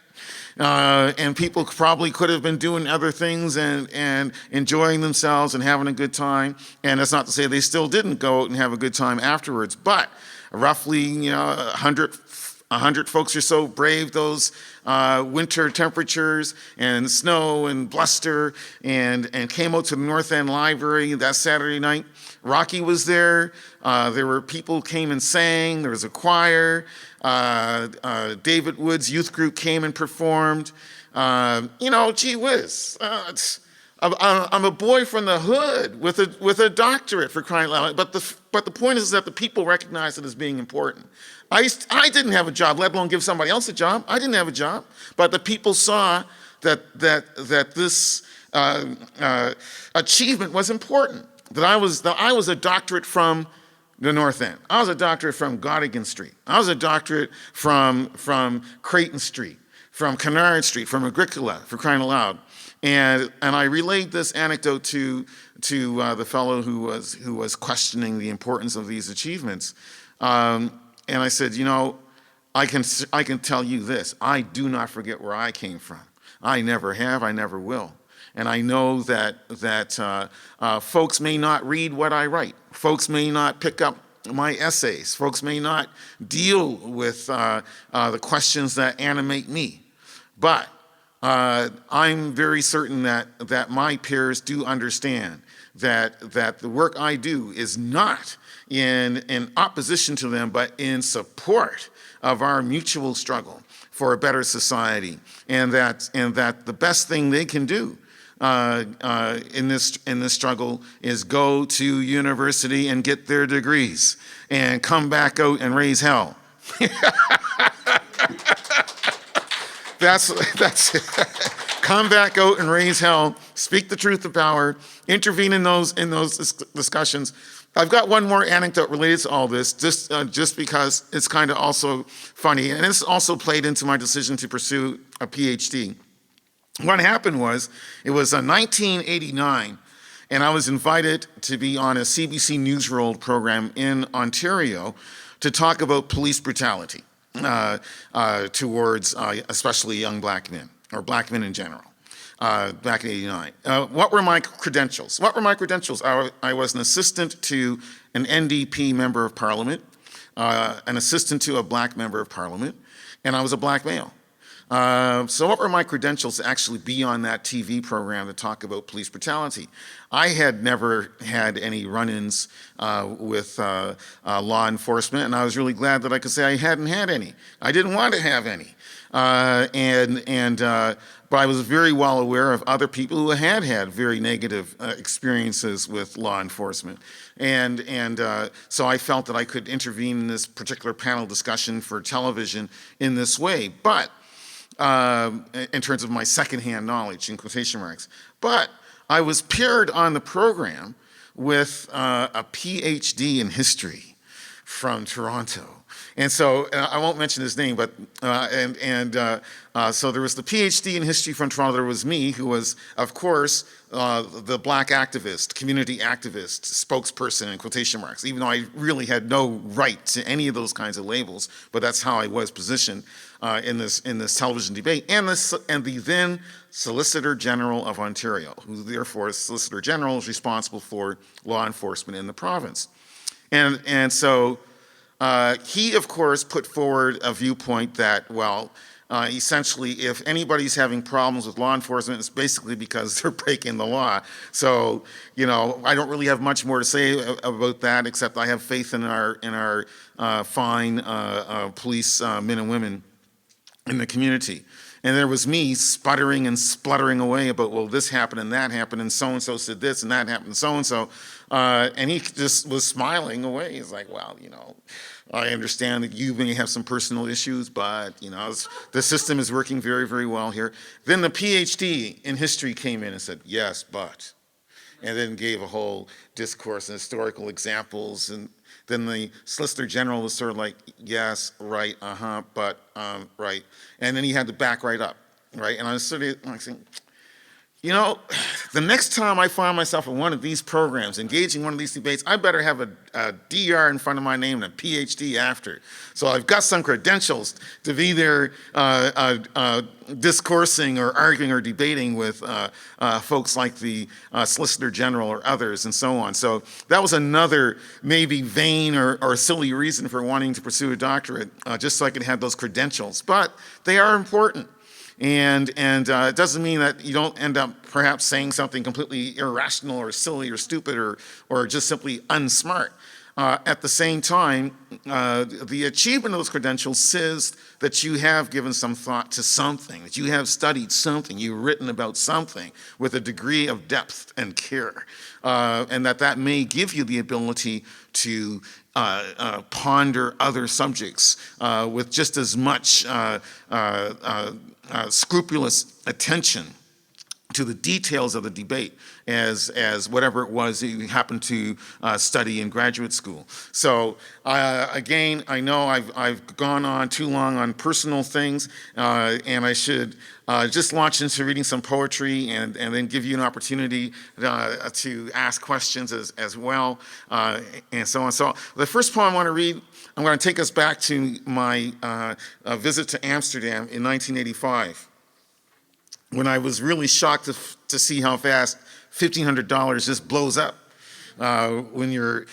And people probably could have been doing other things and enjoying themselves and having a good time. And that's not to say they still didn't go out and have a good time afterwards. But roughly 100 100 folks or so braved those winter temperatures and snow and bluster and came out to the North End Library that Saturday night. Rocky was there. There were people who came and sang. There was a choir. David Wood's youth group came and performed. Gee whiz. I'm a boy from the hood with a doctorate, for crying out loud. But the point is that the people recognize it as being important. I didn't have a job, let alone give somebody else a job. I didn't have a job, but the people saw that this achievement was important. That I was a doctorate from the North End. I was a doctorate from Goddigan Street. I was a doctorate from Creighton Street, from Kennard Street, from Agricola, for crying out loud. And I relayed this anecdote to the fellow who was questioning the importance of these achievements. And I said, I can tell you this. I do not forget where I came from. I never have. I never will. And I know that folks may not read what I write. Folks may not pick up my essays. Folks may not deal with the questions that animate me. But I'm very certain that my peers do understand that the work I do is not in opposition to them, but in support of our mutual struggle for a better society, and that the best thing they can do in this struggle is go to university and get their degrees and come back out and raise hell. That's it. Come back out and raise hell. Speak the truth of power. Intervene in those discussions. I've got one more anecdote related to all this, just because it's kind of also funny, and it's also played into my decision to pursue a PhD. What happened was, it was 1989, and I was invited to be on a CBC Newsroll program in Ontario to talk about police brutality towards especially young black men, or black men in general. Back in '89. What were my credentials? I was an assistant to an NDP member of parliament, an assistant to a black member of parliament, and I was a black male. So what were my credentials to actually be on that TV program to talk about police brutality? I had never had any run-ins with law enforcement, and I was really glad that I could say I hadn't had any. I didn't want to have any. But I was very well aware of other people who had very negative experiences with law enforcement. And so I felt that I could intervene in this particular panel discussion for television in this way, but in terms of my secondhand knowledge, in quotation marks. But I was paired on the program with a PhD in history from Toronto. And so I won't mention his name, but so there was the PhD in history from Toronto. There was me, who was, of course, the black activist, community activist, spokesperson in quotation marks, even though I really had no right to any of those kinds of labels, but that's how I was positioned in this television debate. And the then Solicitor General of Ontario, who therefore, Solicitor General, is responsible for law enforcement in the province. And so he, of course, put forward a viewpoint that, well, essentially, if anybody's having problems with law enforcement, it's basically because they're breaking the law. So, I don't really have much more to say about that, except I have faith in our fine police men and women in the community. And there was me sputtering and spluttering away about, well, this happened and that happened, and so-and-so said this and that happened, so-and-so. And he just was smiling away. He's like, well, I understand that you may have some personal issues, but, the system is working very, very well here. Then the PhD in history came in and said, yes, but. And then gave a whole discourse and historical examples. And then the Solicitor General was sort of like, yes, right, but, right. And then he had to back right up, right? And I was sort of like saying, You know, the next time I find myself in one of these programs, engaging in one of these debates, I better have a DR in front of my name and a PhD after. So I've got some credentials to be there discoursing or arguing or debating with folks like the Solicitor General or others and so on. So that was another maybe vain or silly reason for wanting to pursue a doctorate, just so I could have those credentials. But they are important. And it doesn't mean that you don't end up perhaps saying something completely irrational or silly or stupid or just simply unsmart. At the same time, the achievement of those credentials says that you have given some thought to something, that you have studied something, you've written about something with a degree of depth and care, and that may give you the ability to ponder other subjects with just as much scrupulous attention to the details of the debate as whatever it was that you happened to study in graduate school. So again, I know I've gone on too long on personal things, and I should just launch into reading some poetry and then give you an opportunity to ask questions as well, and so on. So the first poem I want to read, I'm going to take us back to my visit to Amsterdam in 1985, when I was really shocked to see how fast $1,500 just blows up when you're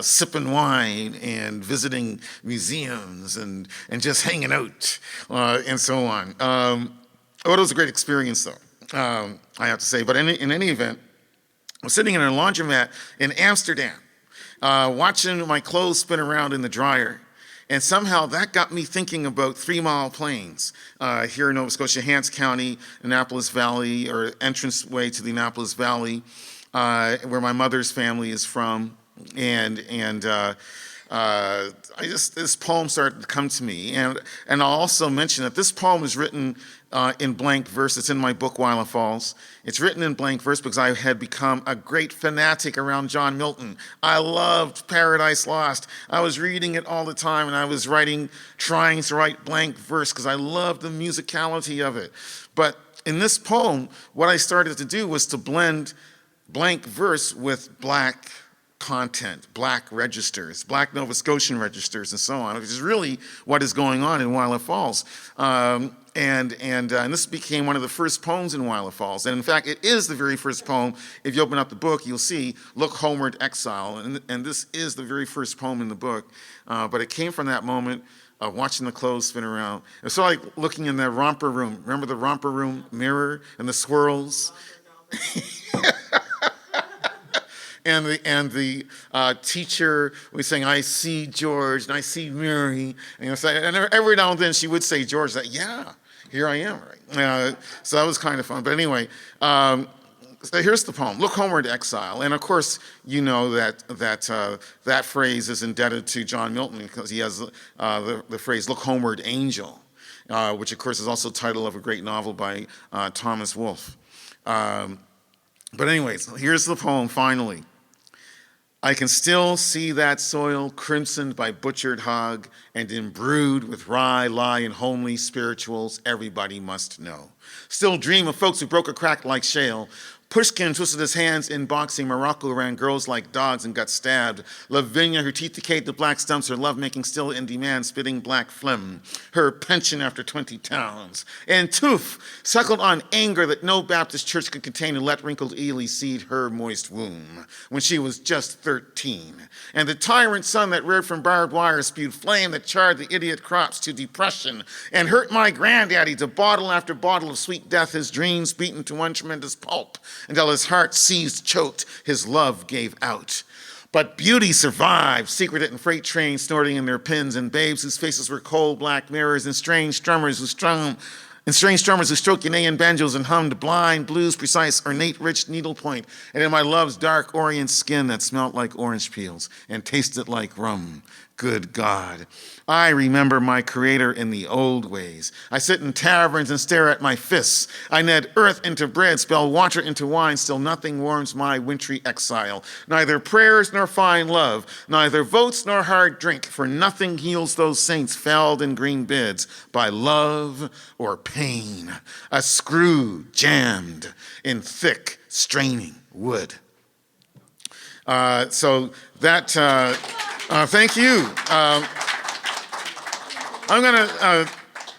sipping wine and visiting museums and just hanging out and so on. It was a great experience, though, I have to say. But in any event, I was sitting in a laundromat in Amsterdam, watching my clothes spin around in the dryer. And somehow that got me thinking about 3 Mile Plains here in Nova Scotia, Hants County, Annapolis Valley, or entranceway to the Annapolis Valley, where my mother's family is from. And this poem started to come to me. And I'll also mention that this poem is written in blank verse. It's in my book, Wildlife Falls. It's written in blank verse because I had become a great fanatic around John Milton. I loved Paradise Lost. I was reading it all the time, and I was trying to write blank verse because I loved the musicality of it. But in this poem, what I started to do was to blend blank verse with black content, black registers, black Nova Scotian registers, and so on, which is really what is going on in Wildlife Falls. And this became one of the first poems in Wildlife Falls. And in fact, it is the very first poem. If you open up the book, you'll see, Look Homeward, Exile. And this is the very first poem in the book. But it came from that moment of watching the clothes spin around. It's sort of like looking in the romper room. Remember the romper room mirror and the swirls? And the teacher was saying, I see George, and I see Mary. And every now and then she would say, George, yeah, here I am. Right? So that was kind of fun. But anyway, so here's the poem, Look Homeward, Exile. And of course, you know that phrase is indebted to John Milton because he has the phrase, Look Homeward, Angel, which of course is also the title of a great novel by Thomas Wolfe. But anyways, here's the poem finally. I can still see that soil crimsoned by butchered hog and imbrued with rye, lie, and homely spirituals everybody must know. Still dream of folks who broke a crack like shale. Pushkin twisted his hands in boxing. Morocco ran girls like dogs and got stabbed. Lavinia, her teeth decayed to black stumps, her lovemaking still in demand, spitting black phlegm. Her pension after 20 towns. And Toof suckled on anger that no Baptist church could contain and let wrinkled Ely seed her moist womb when she was just 13. And the tyrant sun that reared from barbed wire spewed flame that charred the idiot crops to depression and hurt my granddaddy to bottle after bottle of sweet death, his dreams beaten to one tremendous pulp. Until his heart seized, choked, his love gave out. But beauty survived, secreted in freight trains snorting in their pins, and babes whose faces were cold black mirrors, and strange strummers who stroked Unaean banjos and hummed blind blues, precise, ornate, rich needlepoint. And in my love's dark orient skin that smelt like orange peels and tasted like rum, good God. I remember my Creator in the old ways. I sit in taverns and stare at my fists. I knead earth into bread, spell water into wine, still nothing warms my wintry exile. Neither prayers nor fine love, neither votes nor hard drink, for nothing heals those saints felled in green beds by love or pain. A screw jammed in thick, straining wood. So that, thank you. I'm going to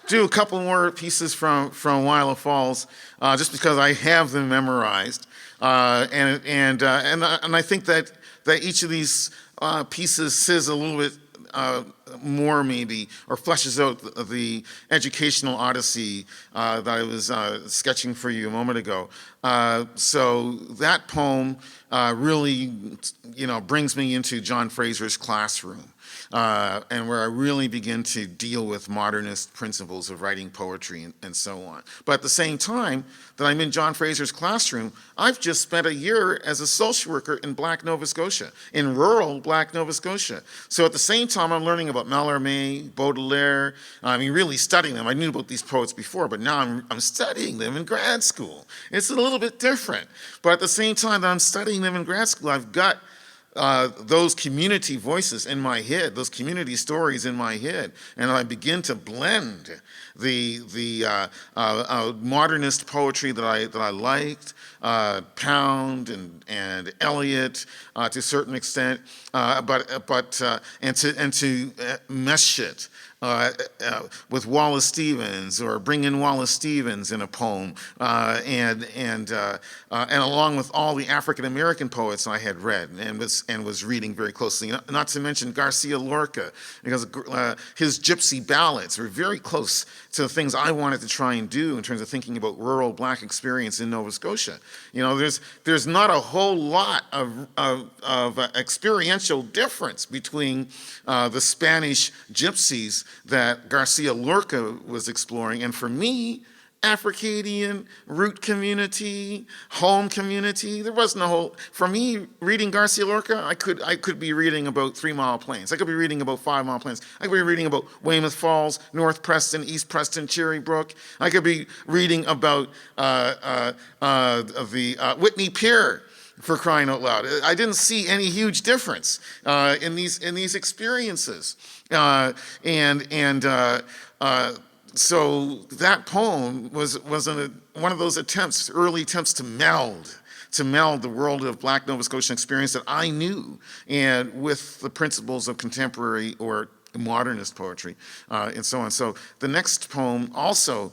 do a couple more pieces from Willa Falls, just because I have them memorized, and I think that each of these pieces says a little bit more maybe, or fleshes out the educational odyssey that I was sketching for you a moment ago. So that poem really, brings me into John Fraser's classroom, and where I really begin to deal with modernist principles of writing poetry and so on. But at the same time that I'm in John Fraser's classroom, I've just spent a year as a social worker in Black Nova Scotia, in rural Black Nova Scotia. So at the same time I'm learning about Mallarmé, Baudelaire, really studying them. I knew about these poets before, but now I'm studying them in grad school. It's a little bit different. But at the same time that I'm studying them in grad school, I've got those community voices in my head, those community stories in my head, and I begin to blend the modernist poetry that I liked, Pound and Elliott to a certain extent, but to mesh it with Wallace Stevens, or bring in Wallace Stevens in a poem, and along with all the African American poets I had read and was reading very closely. Not to mention Garcia Lorca, because his gypsy ballads were very close to the things I wanted to try and do in terms of thinking about rural Black experience in Nova Scotia. There's not a whole lot of experiential difference between the Spanish gypsies that Garcia Lorca was exploring, and for me, Africadian root community, home community. There wasn't a whole. For me, reading Garcia Lorca, I could be reading about 3 Mile Plains. I could be reading about 5 Mile Plains. I could be reading about Weymouth Falls, North Preston, East Preston, Cherrybrook. I could be reading about the Whitney Pier, for crying out loud. I didn't see any huge difference in these experiences, so that poem was one of those early attempts to meld the world of Black Nova Scotian experience that I knew, and with the principles of contemporary or modernist poetry, and so on. So the next poem also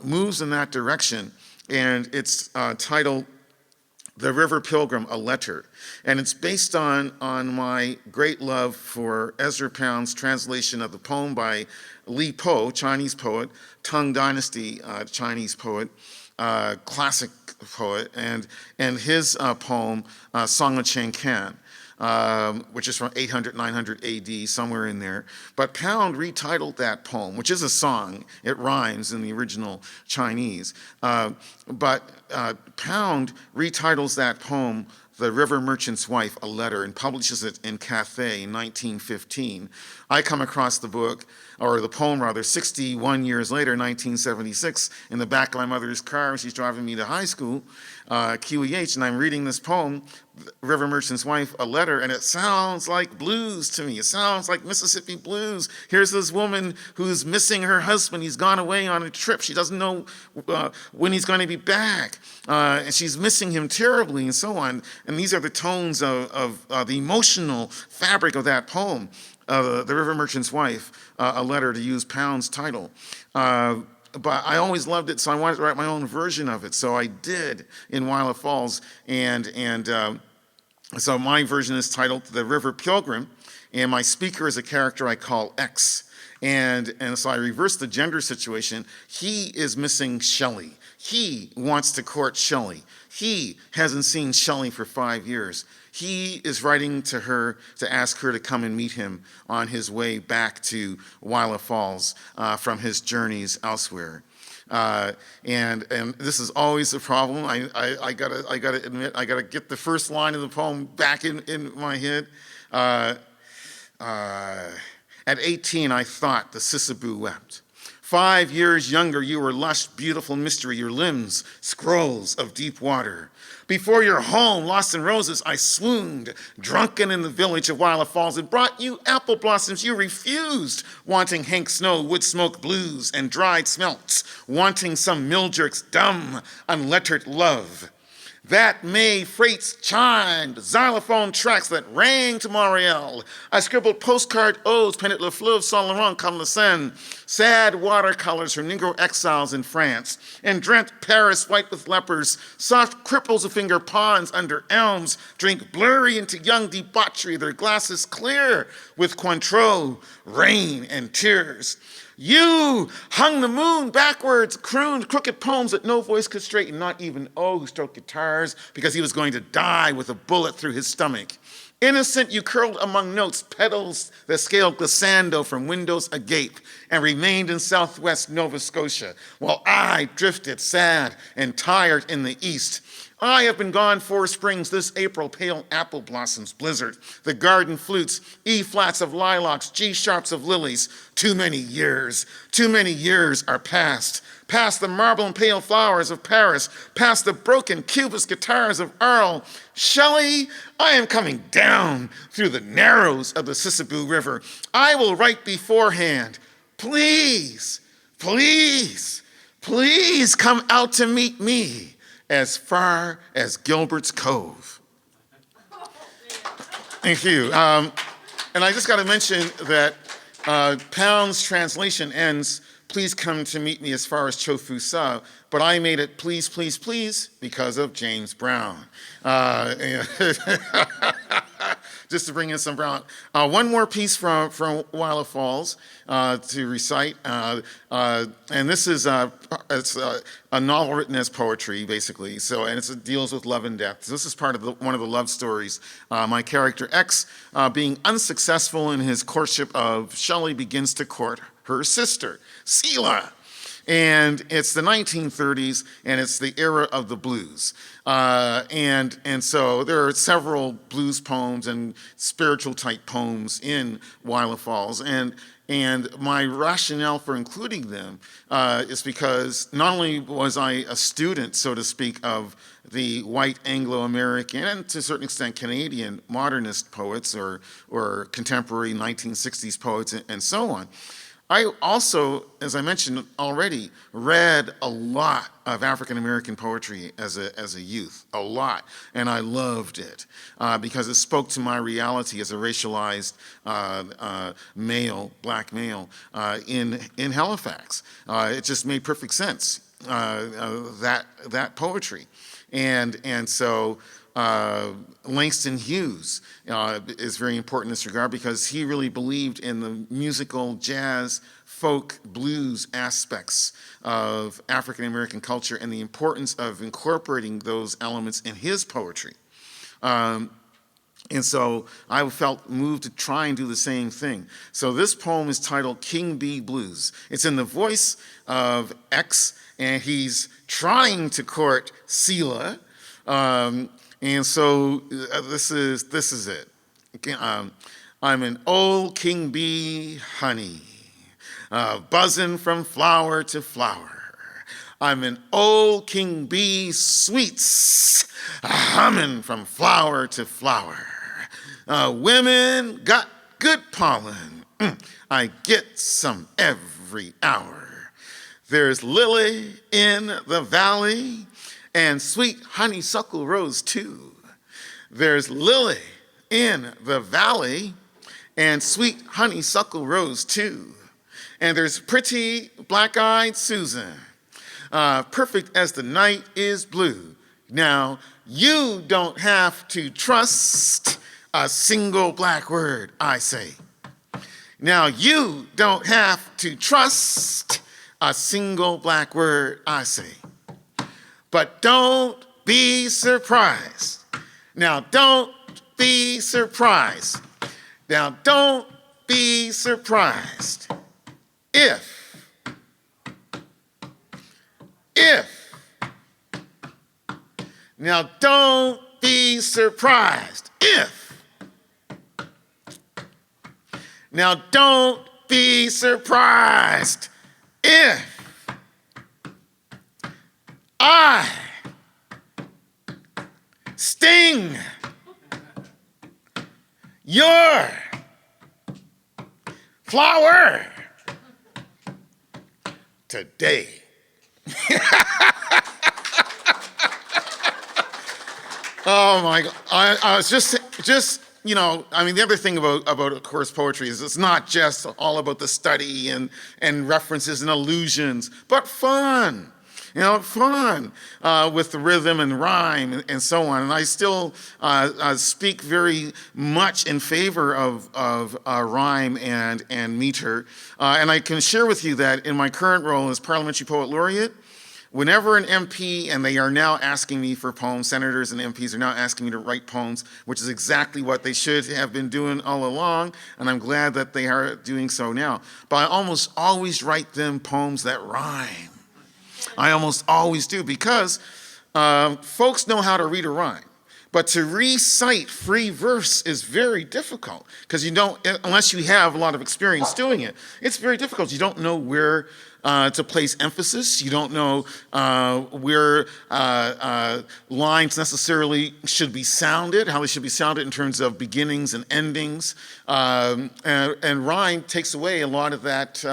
moves in that direction, and it's titled The River Pilgrim, a Letter. And it's based on my great love for Ezra Pound's translation of the poem by Li Po, Chinese poet, Tang Dynasty Chinese poet, classic poet, and his poem, Song of Chang Can, which is from 800, 900 AD, somewhere in there. But Pound retitled that poem, which is a song. It rhymes in the original Chinese. But Pound retitles that poem The River Merchant's Wife, a Letter, and publishes it in Cathay in 1915. I come across the book, or the poem rather, 61 years later, 1976, in the back of my mother's car when she's driving me to high school, QEH, and I'm reading this poem, River Merchant's Wife, a Letter, and it sounds like blues to me. It sounds like Mississippi blues. Here's this woman who's missing her husband. He's gone away on a trip. She doesn't know when he's going to be back, and she's missing him terribly, and so on. And these are the tones of the emotional fabric of that poem, The River Merchant's Wife, a Letter, to use Pound's title. But I always loved it, so I wanted to write my own version of it. So I did in Willa Falls, and so my version is titled The River Pilgrim, and my speaker is a character I call X. And so I reversed the gender situation. He is missing Shelley. He wants to court Shelley. He hasn't seen Shelley for 5 years. He is writing to her to ask her to come and meet him on his way back to Willa Falls from his journeys elsewhere. And this is always a problem. I gotta admit, I gotta get the first line of the poem back in my head. At 18, I thought the Sisebou wept. 5 years younger, you were lush, beautiful mystery, your limbs, scrolls of deep water. Before your home, lost in roses, I swooned, drunken in the village of Wildlife Falls, and brought you apple blossoms you refused, wanting Hank Snow, wood smoke blues, and dried smelts, wanting some Mildred's dumb, unlettered love. That May freights chimed, xylophone tracks that rang to Montreal. I scribbled postcard odes painted Le Fleuve Saint Laurent comme le Seine, sad watercolors from Negro exiles in France, and dreamt Paris white with lepers, soft cripples who finger ponds under elms, drink blurry into young debauchery, their glasses clear with Cointreau, rain, and tears. You hung the moon backwards, crooned crooked poems that no voice could straighten, not even O, who stroked guitars because he was going to die with a bullet through his stomach. Innocent, you curled among notes, petals that scaled glissando from windows agape and remained in southwest Nova Scotia, while I drifted sad and tired in the east. I have been gone 4 springs this April, pale apple blossoms, blizzard, the garden flutes, E-flats of lilacs, G-sharps of lilies. Too many years are past. Past the marble and pale flowers of Paris, past the broken cubist guitars of Earl. Shelley, I am coming down through the narrows of the Sisebou River. I will write beforehand. Please, please, please come out to meet me as far as Gilbert's Cove. Thank you. And I just got to mention that Pound's translation ends, please come to meet me as far as Chofu Sa, but I made it please, please, please because of James Brown. Just to bring in some Brown. One more piece from Wildlife Falls to recite, and this is it's a novel written as poetry, basically. So, and it deals with love and death. So this is part of one of the love stories. My character X, being unsuccessful in his courtship of Shelley, begins to court her sister, Selah. And it's the 1930s, and it's the era of the blues. And so there are several blues poems and spiritual type poems in Wildlife Falls. And my rationale for including them is because not only was I a student, so to speak, of the white Anglo-American and to a certain extent Canadian modernist poets or contemporary 1960s poets and so on, I also, as I mentioned already, read a lot of African American poetry as a youth, a lot, and I loved it because it spoke to my reality as a racialized male, black male in Halifax. It just made perfect sense, that poetry, and so. Langston Hughes is very important in this regard because he really believed in the musical, jazz, folk, blues aspects of African American culture and the importance of incorporating those elements in his poetry. And so I felt moved to try and do the same thing. So this poem is titled King Bee Blues. It's in the voice of X, and he's trying to court Selah. And so this is it. I'm an old king bee honey, buzzing from flower to flower. I'm an old king bee sweets, humming from flower to flower. Women got good pollen. I get some every hour. There's lily in the valley, and sweet honeysuckle rose too. There's lily in the valley, and sweet honeysuckle rose too. And there's pretty black-eyed Susan, perfect as the night is blue. Now, you don't have to trust a single black word I say. Now, you don't have to trust a single black word I say. But don't be surprised. Now, don't be surprised. Now, don't be surprised if, now don't be surprised if Now don't be surprised if I sting your flower today. Oh my God! I was just I mean, the other thing about of course poetry is it's not just all about the study and references and allusions, but fun. Fun with the rhythm and rhyme and so on. And I still speak very much in favor of rhyme and meter. And I can share with you that in my current role as Parliamentary Poet Laureate, whenever an MP, and they are now asking me for poems, senators and MPs are now asking me to write poems, which is exactly what they should have been doing all along, and I'm glad that they are doing so now. But I almost always write them poems that rhyme. I almost always do, because folks know how to read a rhyme. But to recite free verse is very difficult, because you don't, unless you have a lot of experience doing it, it's very difficult. You don't know where to place emphasis. You don't know where lines necessarily should be sounded, how they should be sounded in terms of beginnings and endings. And rhyme takes away a lot of that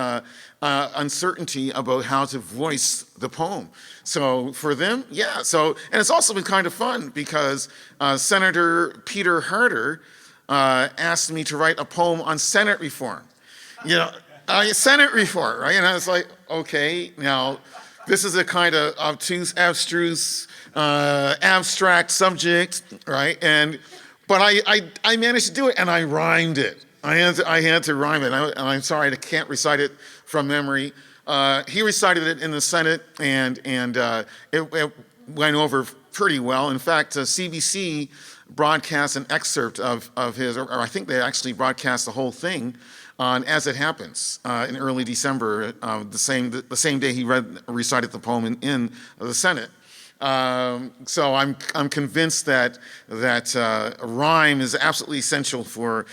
uncertainty about how to voice the poem. So for them, yeah. So, and it's also been kind of fun because Senator Peter Harder asked me to write a poem on Senate reform. Senate reform, right? And I was like, okay, now this is a kind of obtuse, abstruse, abstract subject, right? But I managed to do it, and I rhymed it. I had to rhyme it, and I'm sorry I can't recite it from memory. He recited it in the Senate, and it went over pretty well. In fact, CBC broadcast an excerpt of his, or I think they actually broadcast the whole thing on As It Happens in early December, the same day he recited the poem in the Senate. So I'm convinced that rhyme is absolutely essential for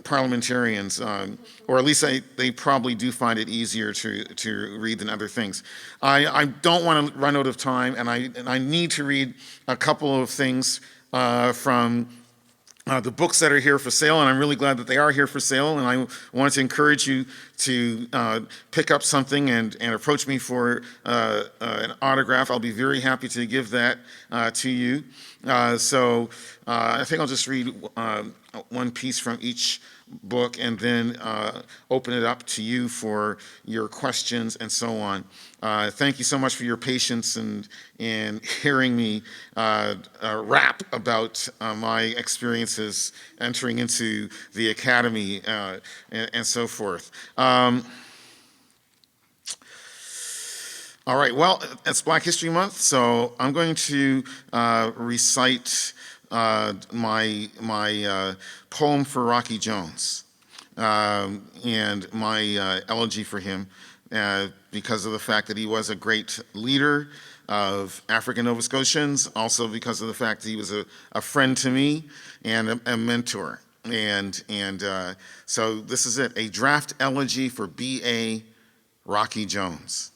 parliamentarians, or at least they probably do find it easier to read than other things. I don't want to run out of time, and I need to read a couple of things from the books that are here for sale, and I'm really glad that they are here for sale, and I want to encourage you to pick up something and approach me for an autograph. I'll be very happy to give that to you. So I think I'll just read one piece from each book and then open it up to you for your questions and so on. Thank you so much for your patience and hearing me rap about my experiences entering into the academy and so forth. All right, well, it's Black History Month, so I'm going to recite my poem for Rocky Jones and my elegy for him because of the fact that he was a great leader of African Nova Scotians, also because of the fact that he was a friend to me and a mentor. And so this is it, a draft elegy for B.A. Rocky Jones.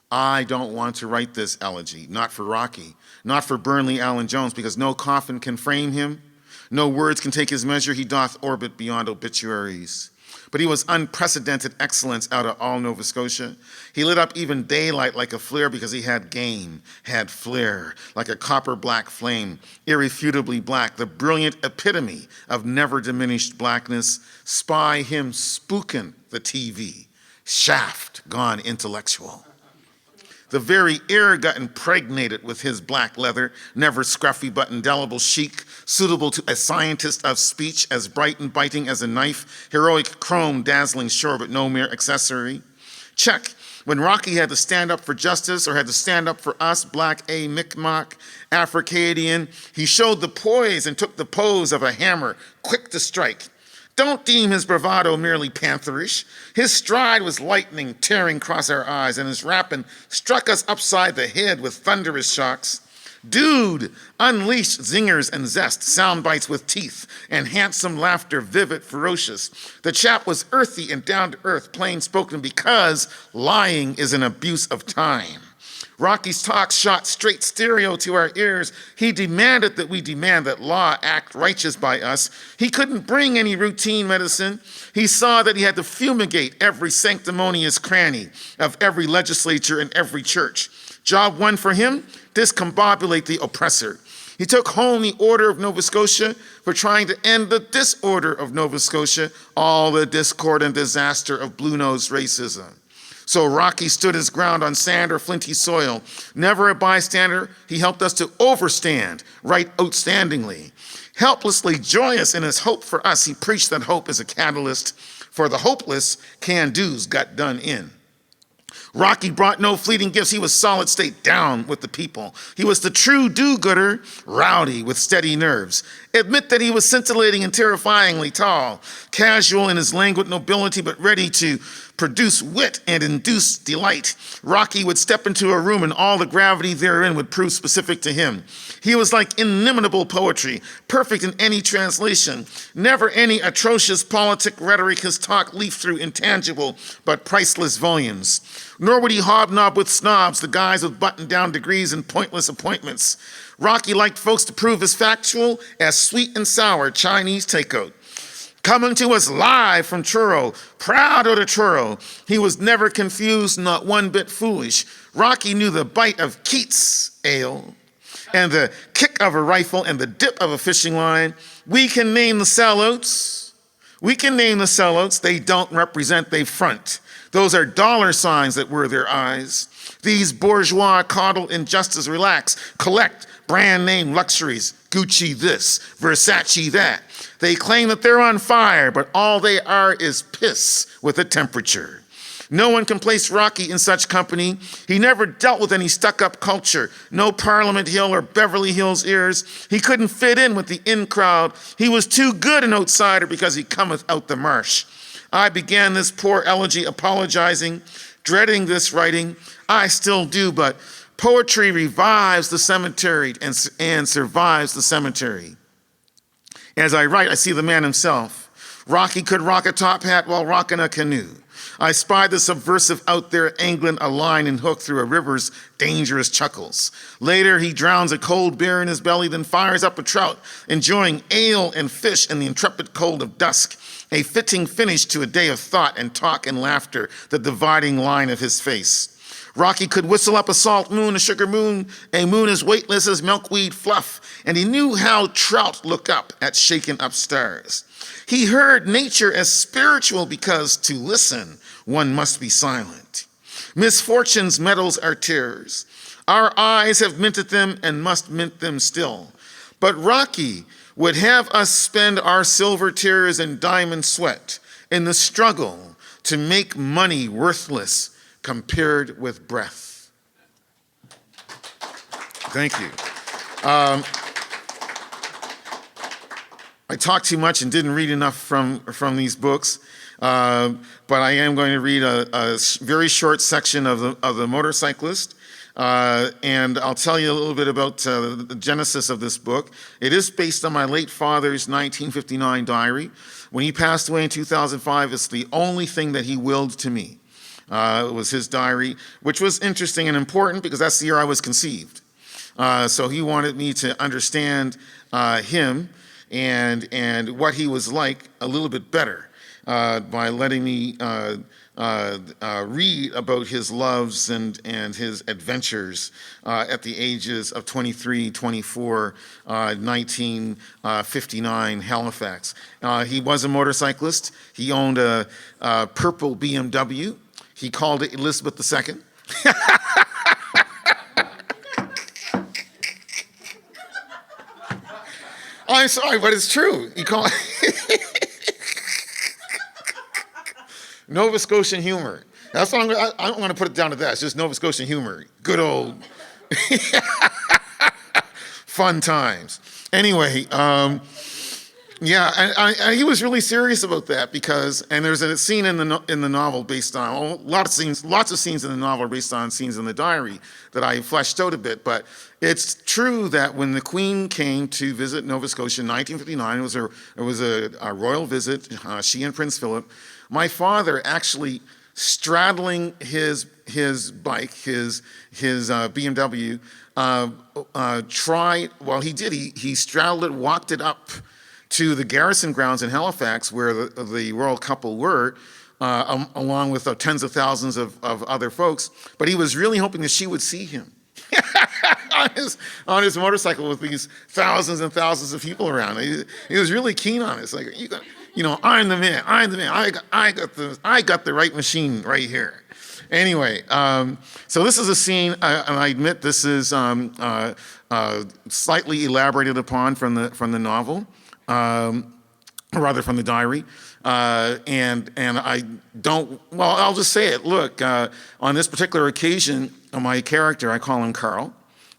I don't want to write this elegy, not for Rocky, not for Burnley Allen Jones, because no coffin can frame him, no words can take his measure, he doth orbit beyond obituaries. But he was unprecedented excellence out of all Nova Scotia. He lit up even daylight like a flare because he had game, had flair, like a copper black flame, irrefutably black, the brilliant epitome of never diminished blackness. Spy him spookin' the TV, shaft gone intellectual. The very air got impregnated with his black leather, never scruffy but indelible chic, suitable to a scientist of speech, as bright and biting as a knife, heroic chrome dazzling sure but no mere accessory. Check. When Rocky had to stand up for justice or had to stand up for us, black A Mi'kmaq, Africadian, he showed the poise and took the pose of a hammer, quick to strike. Don't deem his bravado merely pantherish. His stride was lightning tearing across our eyes, and his rapping struck us upside the head with thunderous shocks. Dude unleashed zingers and zest, sound bites with teeth, and handsome laughter, vivid, ferocious. The chap was earthy and down to earth, plain spoken, because lying is an abuse of time. Rocky's talk shot straight stereo to our ears. He demanded that we demand that law act righteous by us. He couldn't bring any routine medicine. He saw that he had to fumigate every sanctimonious cranny of every legislature and every church. Job one for him, discombobulate the oppressor. He took home the Order of Nova Scotia for trying to end the disorder of Nova Scotia, all the discord and disaster of blue-nosed racism. So Rocky stood his ground on sand or flinty soil. Never a bystander, he helped us to overstand right outstandingly. Helplessly joyous in his hope for us, he preached that hope is a catalyst for the hopeless can-dos got done in. Rocky brought no fleeting gifts. He was solid state down with the people. He was the true do-gooder, rowdy with steady nerves. Admit that he was scintillating and terrifyingly tall, casual in his languid nobility, but ready to produce wit and induce delight. Rocky would step into a room and all the gravity therein would prove specific to him. He was like inimitable poetry, perfect in any translation. Never any atrocious politic rhetoric his talk leafed through intangible but priceless volumes. Nor would he hobnob with snobs, the guys with button-down degrees and pointless appointments. Rocky liked folks to prove as factual as sweet and sour Chinese takeout. Coming to us live from Truro, proud of the Truro. He was never confused, not one bit foolish. Rocky knew the bite of Keats ale and the kick of a rifle and the dip of a fishing line. We can name the sellouts. They don't represent, they front. Those are dollar signs that were their eyes. These bourgeois coddle injustice, relax, collect brand name luxuries, Gucci this, Versace that. They claim that they're on fire, but all they are is piss with a temperature. No one can place Rocky in such company. He never dealt with any stuck-up culture. No Parliament Hill or Beverly Hills ears. He couldn't fit in with the in crowd. He was too good an outsider because he cometh out the marsh. I began this poor elegy apologizing, dreading this writing. I still do, but poetry revives the cemetery and survives the cemetery. As I write, I see the man himself. Rocky could rock a top hat while rocking a canoe. I spied the subversive out there angling a line and hook through a river's dangerous chuckles. Later, he drowns a cold beer in his belly, then fires up a trout, enjoying ale and fish in the intrepid cold of dusk, a fitting finish to a day of thought and talk and laughter, the dividing line of his face. Rocky could whistle up a salt moon, a sugar moon, a moon as weightless as milkweed fluff, and he knew how trout look up at shaken up stars. He heard nature as spiritual because to listen, one must be silent. Misfortune's metals are tears. Our eyes have minted them and must mint them still. But Rocky would have us spend our silver tears and diamond sweat in the struggle to make money worthless compared with breath. Thank you. I talked too much and didn't read enough from these books, but I am going to read a very short section of the Motorcyclist, and I'll tell you a little bit about the genesis of this book. It is based on my late father's 1959 diary. When he passed away in 2005, it's the only thing that he willed to me. It was his diary, which was interesting and important because that's the year I was conceived. So he wanted me to understand him and what he was like a little bit better by letting me read about his loves and his adventures at the ages of 23, 24, 1959 Halifax. He was a motorcyclist. He owned a purple BMW. He called it Elizabeth II. I'm sorry, but it's true. He called Nova Scotian humor. That's what I'm going to put it down to that. It's just Nova Scotian humor. Good old fun times. Anyway, Yeah, and he was really serious about that because, and there's a scene in the novel based on, well, lots of scenes in the novel are based on scenes in the diary that I fleshed out a bit. But it's true that when the Queen came to visit Nova Scotia in 1959, it was a royal visit. She and Prince Philip. My father actually straddling his bike, his BMW, he straddled it, walked it up to the garrison grounds in Halifax where the royal couple were, along with tens of thousands of other folks. But he was really hoping that she would see him on his motorcycle with these thousands and thousands of people around. He was really keen on it. It's like, I'm the man. I got the right machine right here. Anyway, so this is a scene, and I admit this is slightly elaborated upon from the novel. Or rather from the diary, and I don't, well, I'll just say it. Look, on this particular occasion, my character, I call him Carl,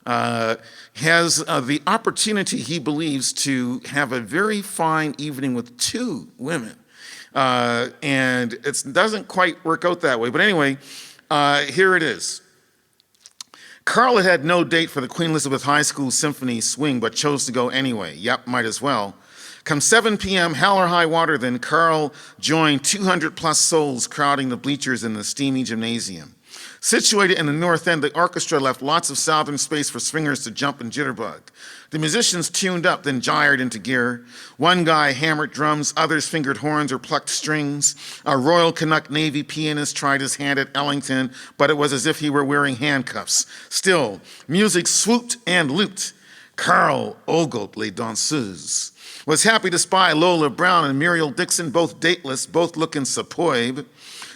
has the opportunity, he believes, to have a very fine evening with two women. And it doesn't quite work out that way. But anyway, here it is. Carl had no date for the Queen Elizabeth High School Symphony Swing, but chose to go anyway. Yep, might as well. Come 7 p.m., hell or high water, then Carl joined 200 plus souls crowding the bleachers in the steamy gymnasium. Situated in the north end, the orchestra left lots of southern space for swingers to jump and jitterbug. The musicians tuned up, then gyred into gear. One guy hammered drums, others fingered horns or plucked strings. A Royal Canuck Navy pianist tried his hand at Ellington, but it was as if he were wearing handcuffs. Still, music swooped and looped. Carl ogled les danseuses. Was happy to spy Lola Brown and Muriel Dixon, both dateless, both looking superb.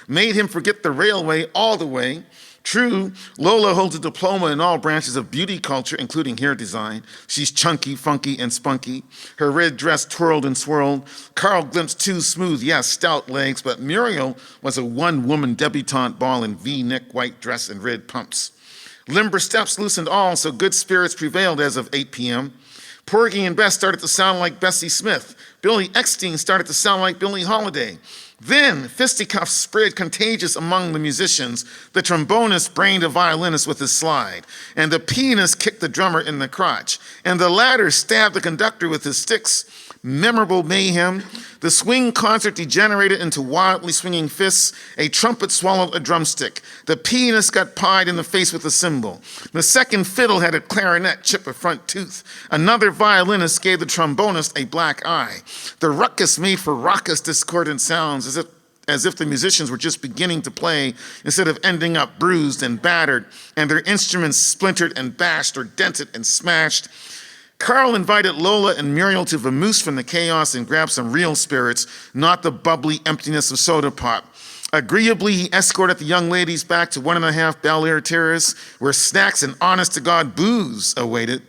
Made him forget the railway all the way. True, Lola holds a diploma in all branches of beauty culture, including hair design. She's chunky, funky, and spunky. Her red dress twirled and swirled. Carl glimpsed two smooth, yes, stout legs, but Muriel was a one-woman debutante ball in V-neck white dress and red pumps. Limber steps loosened all, so good spirits prevailed as of 8 p.m. Porgy and Bess started to sound like Bessie Smith. Billy Eckstein started to sound like Billie Holiday. Then fisticuffs spread contagious among the musicians. The trombonist brained a violinist with his slide, and the pianist kicked the drummer in the crotch, and the latter stabbed the conductor with his sticks. Memorable mayhem. The swing concert degenerated into wildly swinging fists. A trumpet swallowed a drumstick. The pianist got pied in the face with a cymbal. The second fiddle had a clarinet chip a front tooth. Another violinist gave the trombonist a black eye. The ruckus made for raucous, discordant sounds, as if the musicians were just beginning to play instead of ending up bruised and battered, and their instruments splintered and bashed or dented and smashed. Carl invited Lola and Muriel to vamoose from the chaos and grab some real spirits, not the bubbly emptiness of soda pop. Agreeably, he escorted the young ladies back to 1.5 Bel Air Terrace, where snacks and honest-to-God booze awaited.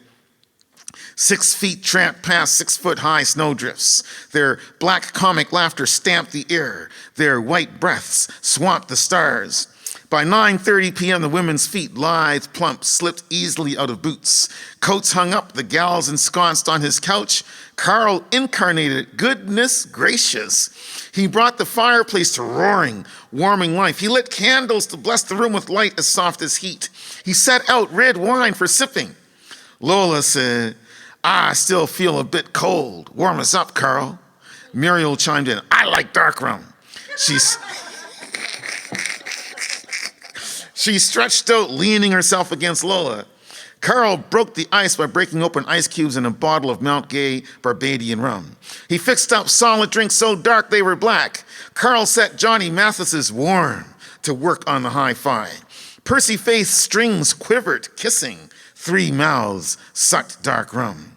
6 feet tramped past 6-foot-high snowdrifts. Their black comic laughter stamped the air. Their white breaths swamped the stars. By 9:30 p.m., the women's feet, lithe, plump, slipped easily out of boots. Coats hung up, the gals ensconced on his couch. Carl incarnated goodness gracious. He brought the fireplace to roaring, warming life. He lit candles to bless the room with light as soft as heat. He set out red wine for sipping. Lola said, "I still feel a bit cold. Warm us up, Carl." Muriel chimed in, "I like dark rum." She stretched out, leaning herself against Lola. Carl broke the ice by breaking open ice cubes in a bottle of Mount Gay Barbadian rum. He fixed up solid drinks so dark they were black. Carl set Johnny Mathis's Warm to work on the hi-fi. Percy Faith's strings quivered, kissing. 3 mouths sucked dark rum.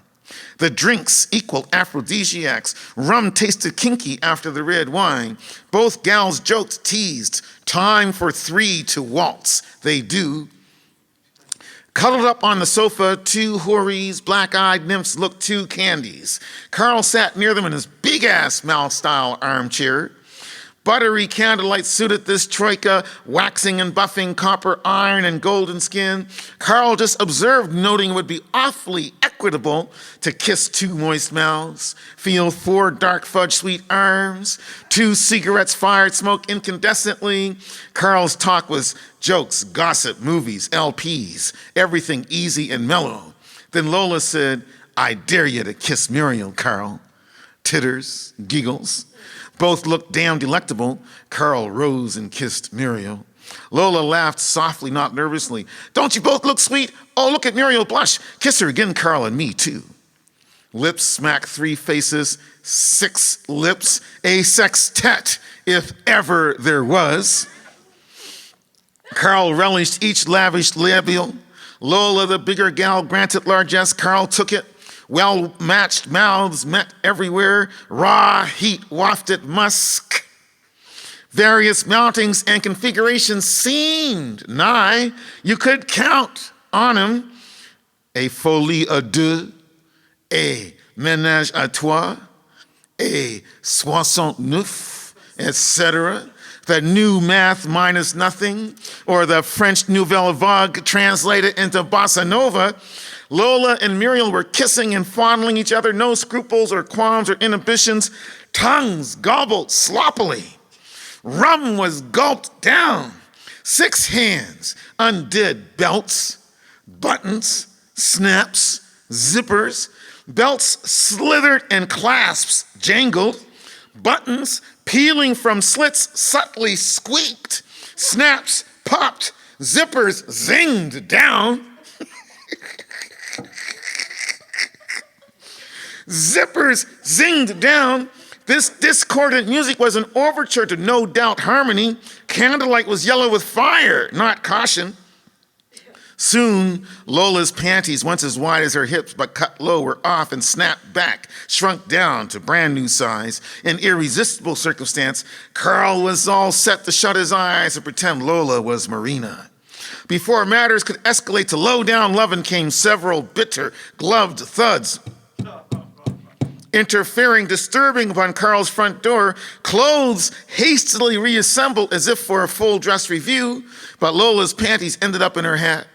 The drinks equaled aphrodisiacs. Rum tasted kinky after the red wine. Both gals joked, teased. Time for 3 to waltz. They do. Cuddled up on the sofa, 2 houris, black-eyed nymphs looked 2 candies. Carl sat near them in his big-ass Mal-style armchair. Buttery candlelight suited this troika, waxing and buffing copper, iron, and golden skin. Carl just observed, noting it would be awfully equitable to kiss 2 moist mouths, feel 4 dark fudge sweet arms, 2 cigarettes fired smoke incandescently. Carl's talk was jokes, gossip, movies, LPs, everything easy and mellow. Then Lola said, "I dare you to kiss Muriel, Carl." Titters, giggles. Both looked damn delectable. Carl rose and kissed Muriel. Lola laughed softly, not nervously. "Don't you both look sweet? Oh, look at Muriel blush. Kiss her again, Carl, and me too." Lips smack 3 faces, 6 lips, a sextet, if ever there was. Carl relished each lavish labial. Lola, the bigger gal, granted largesse. Carl took it. Well-matched mouths met everywhere. Raw heat wafted musk. Various mountings and configurations seemed nigh. You could count on him. A folie à deux, a ménage à trois, a 69, etc. The new math minus nothing, or the French Nouvelle Vague translated into Bossa Nova. Lola and Muriel were kissing and fondling each other, no scruples or qualms or inhibitions, tongues gobbled sloppily. Rum was gulped down. 6 hands undid belts, buttons, snaps, zippers. Belts slithered and clasps jangled. Buttons peeling from slits subtly squeaked. Snaps popped. Zippers zinged down. Zippers zinged down. This discordant music was an overture to no doubt harmony. Candlelight was yellow with fire, not caution. Soon, Lola's panties, once as wide as her hips but cut low, were off and snapped back, shrunk down to brand new size. In irresistible circumstance, Carl was all set to shut his eyes and pretend Lola was Marina. Before matters could escalate to low-down loving came several bitter, gloved thuds. Interfering, disturbing upon Carl's front door, clothes hastily reassembled as if for a full dress review, but Lola's panties ended up in her hat.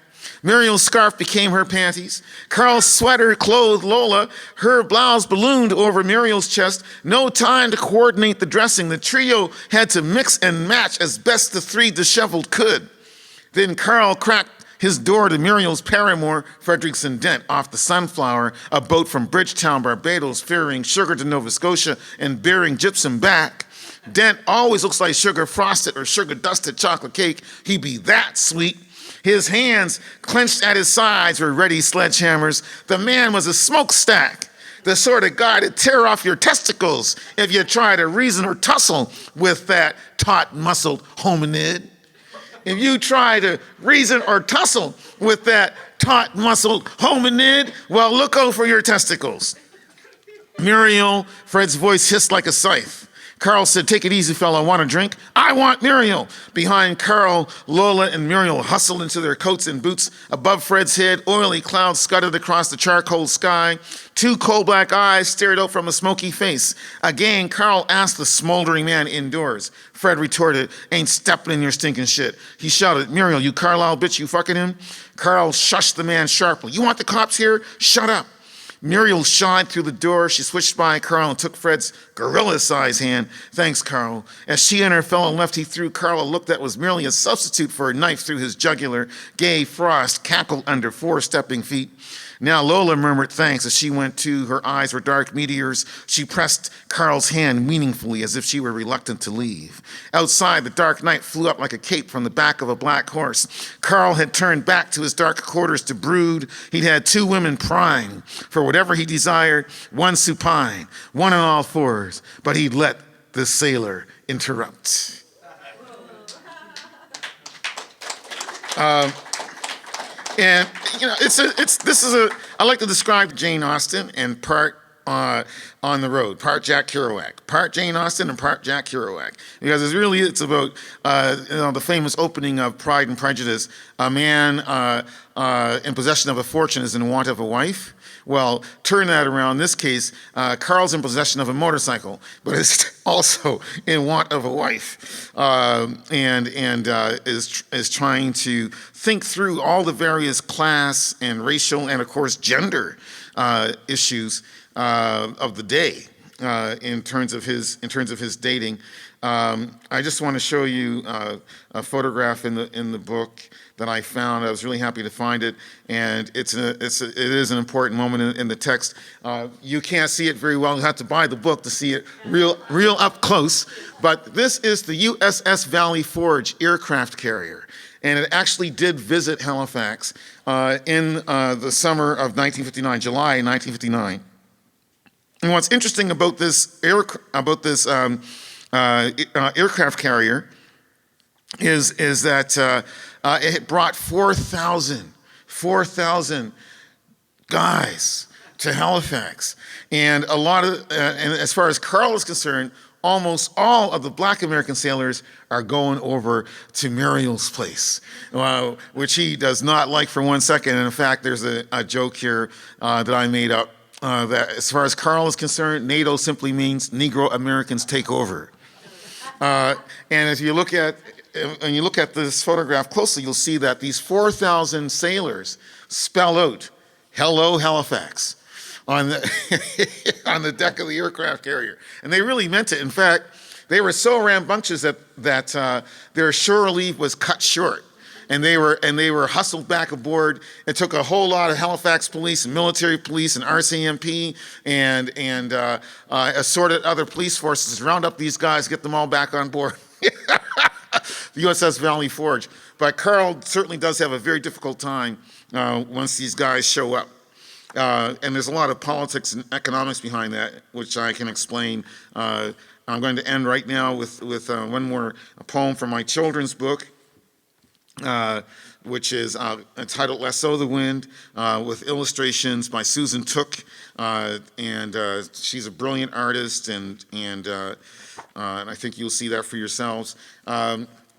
Muriel's scarf became her panties. Carl's sweater clothed Lola. Her blouse ballooned over Muriel's chest. No time to coordinate the dressing. The trio had to mix and match as best the 3 disheveled could. Then Carl cracked his door to Muriel's paramour, Frederickson Dent, off the Sunflower, a boat from Bridgetown, Barbados, ferrying sugar to Nova Scotia and bearing gypsum back. Dent always looks like sugar frosted or sugar dusted chocolate cake. He be that sweet. His hands clenched at his sides were ready sledgehammers. The man was a smokestack, the sort of guy to tear off your testicles if you try to reason or tussle with that taut-muscled hominid. If you try to reason or tussle with that taut-muscled hominid, well, look out for your testicles. Muriel, Fred's voice hissed like a scythe. Carl said, "Take it easy, fella. Want a drink?" "I want Muriel." Behind Carl, Lola and Muriel hustled into their coats and boots. Above Fred's head, oily clouds scudded across the charcoal sky. 2 coal black eyes stared out from a smoky face. Again, Carl asked the smoldering man indoors. Fred retorted, "Ain't stepping in your stinking shit." He shouted, "Muriel, you Carlisle bitch, you fucking him?" Carl shushed the man sharply. "You want the cops here? Shut up." Muriel shied through the door. She switched by Carl and took Fred's gorilla-sized hand. "Thanks, Carl." As she and her fellow left, he threw Carl a look that was merely a substitute for a knife through his jugular. Gay frost cackled under 4 stepping feet. Now Lola murmured thanks as she went too. Her eyes were dark meteors. She pressed Carl's hand meaningfully as if she were reluctant to leave. Outside, the dark night flew up like a cape from the back of a black horse. Carl had turned back to his dark quarters to brood. He'd had 2 women prime for whatever he desired, one supine, one on all fours, but he'd let the sailor interrupt. And you know, I like to describe Jane Austen, and part on the road, part Jack Kerouac, part Jane Austen and part Jack Kerouac, because it's about the famous opening of Pride and Prejudice. A man in possession of a fortune is in want of a wife. Well, turn that around. In this case, Carl's in possession of a motorcycle, but is also in want of a wife, and is trying to think through all the various class and racial and, of course, gender issues of the day in terms of his dating. I just want to show you a photograph in the book that I found. I was really happy to find it, and it is an important moment in the text. You can't see it very well. You have to buy the book to see it real up close. But this is the USS Valley Forge aircraft carrier, and it actually did visit Halifax in the summer of 1959, July 1959. And what's interesting about this aircraft carrier is that it brought 4,000 guys to Halifax, and a lot of and as far as Carl is concerned, almost all of the Black American sailors are going over to Muriel's place, which he does not like for 1 second. And in fact, there's a joke here that I made up that as far as Carl is concerned, NATO simply means Negro Americans take over. And if you look at this photograph closely, you'll see that these 4,000 sailors spell out "Hello, Halifax" on the deck of the aircraft carrier, and they really meant it. In fact, they were so rambunctious that their shore leave was cut short, and they were hustled back aboard. It took a whole lot of Halifax police and military police and RCMP and assorted other police forces to round up these guys, get them all back on board. The USS Valley Forge. But Carl certainly does have a very difficult time once these guys show up. And there's a lot of politics and economics behind that, which I can explain. I'm going to end right now with one more poem from my children's book, which is entitled "Lasso the Wind," with illustrations by Susan Took, and she's a brilliant artist, and I think you'll see that for yourselves.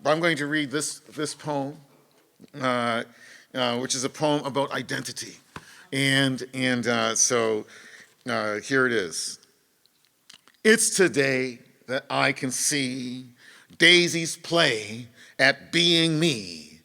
But I'm going to read this poem, which is a poem about identity, and so here it is. It's today that I can see daisies play at being me.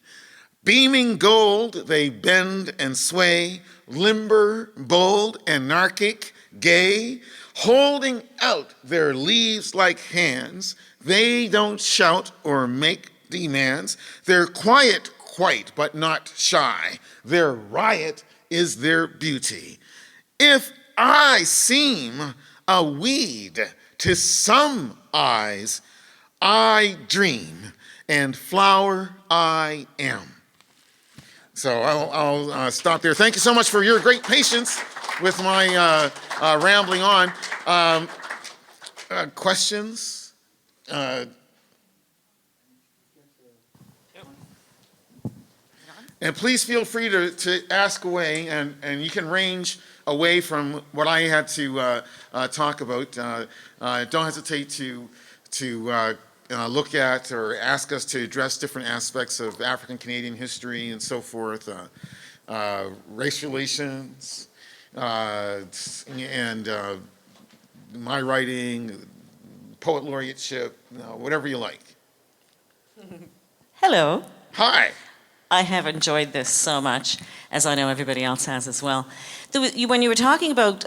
Beaming gold, they bend and sway, limber, bold, anarchic, gay, holding out their leaves like hands. They don't shout or make demands. They're quiet, quite, but not shy. Their riot is their beauty. If I seem a weed to some eyes, I dream, and flower I am. So I'll stop there. Thank you so much for your great patience with my rambling on. Questions? And please feel free to ask away, and you can range away from what I had to talk about. Don't hesitate to look at or ask us to address different aspects of African Canadian history and so forth, race relations, and my writing, poet laureateship, whatever you like. Hello. Hi. I have enjoyed this so much, as I know everybody else has as well. When you were talking about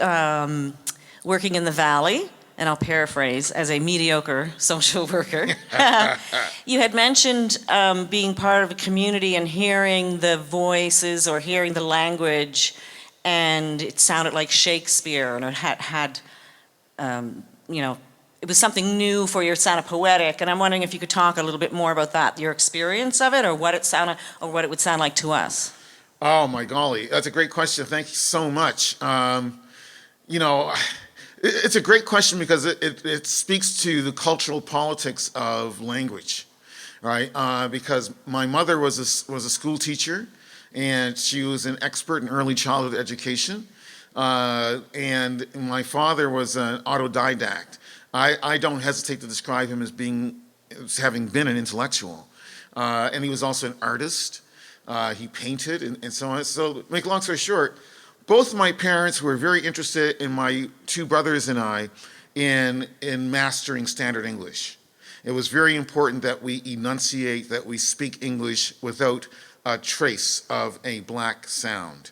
working in the Valley, and I'll paraphrase, as a mediocre social worker, you had mentioned being part of a community and hearing the voices or hearing the language, and it sounded like Shakespeare, and it had it was something new for you. It sounded poetic, and I'm wondering if you could talk a little bit more about that, your experience of it, or what it sounded, or what it would sound like to us. Oh my golly, that's a great question. Thank you so much. It's a great question because it speaks to the cultural politics of language, right? Because my mother was a school teacher, and she was an expert in early childhood education. and my father was an autodidact. I don't hesitate to describe him as having been an intellectual. And he was also an artist. He painted and so on. So, to make a long story short, both of my parents were very interested in my two brothers and I in mastering standard English. It was very important that we enunciate, that we speak English without a trace of a black sound.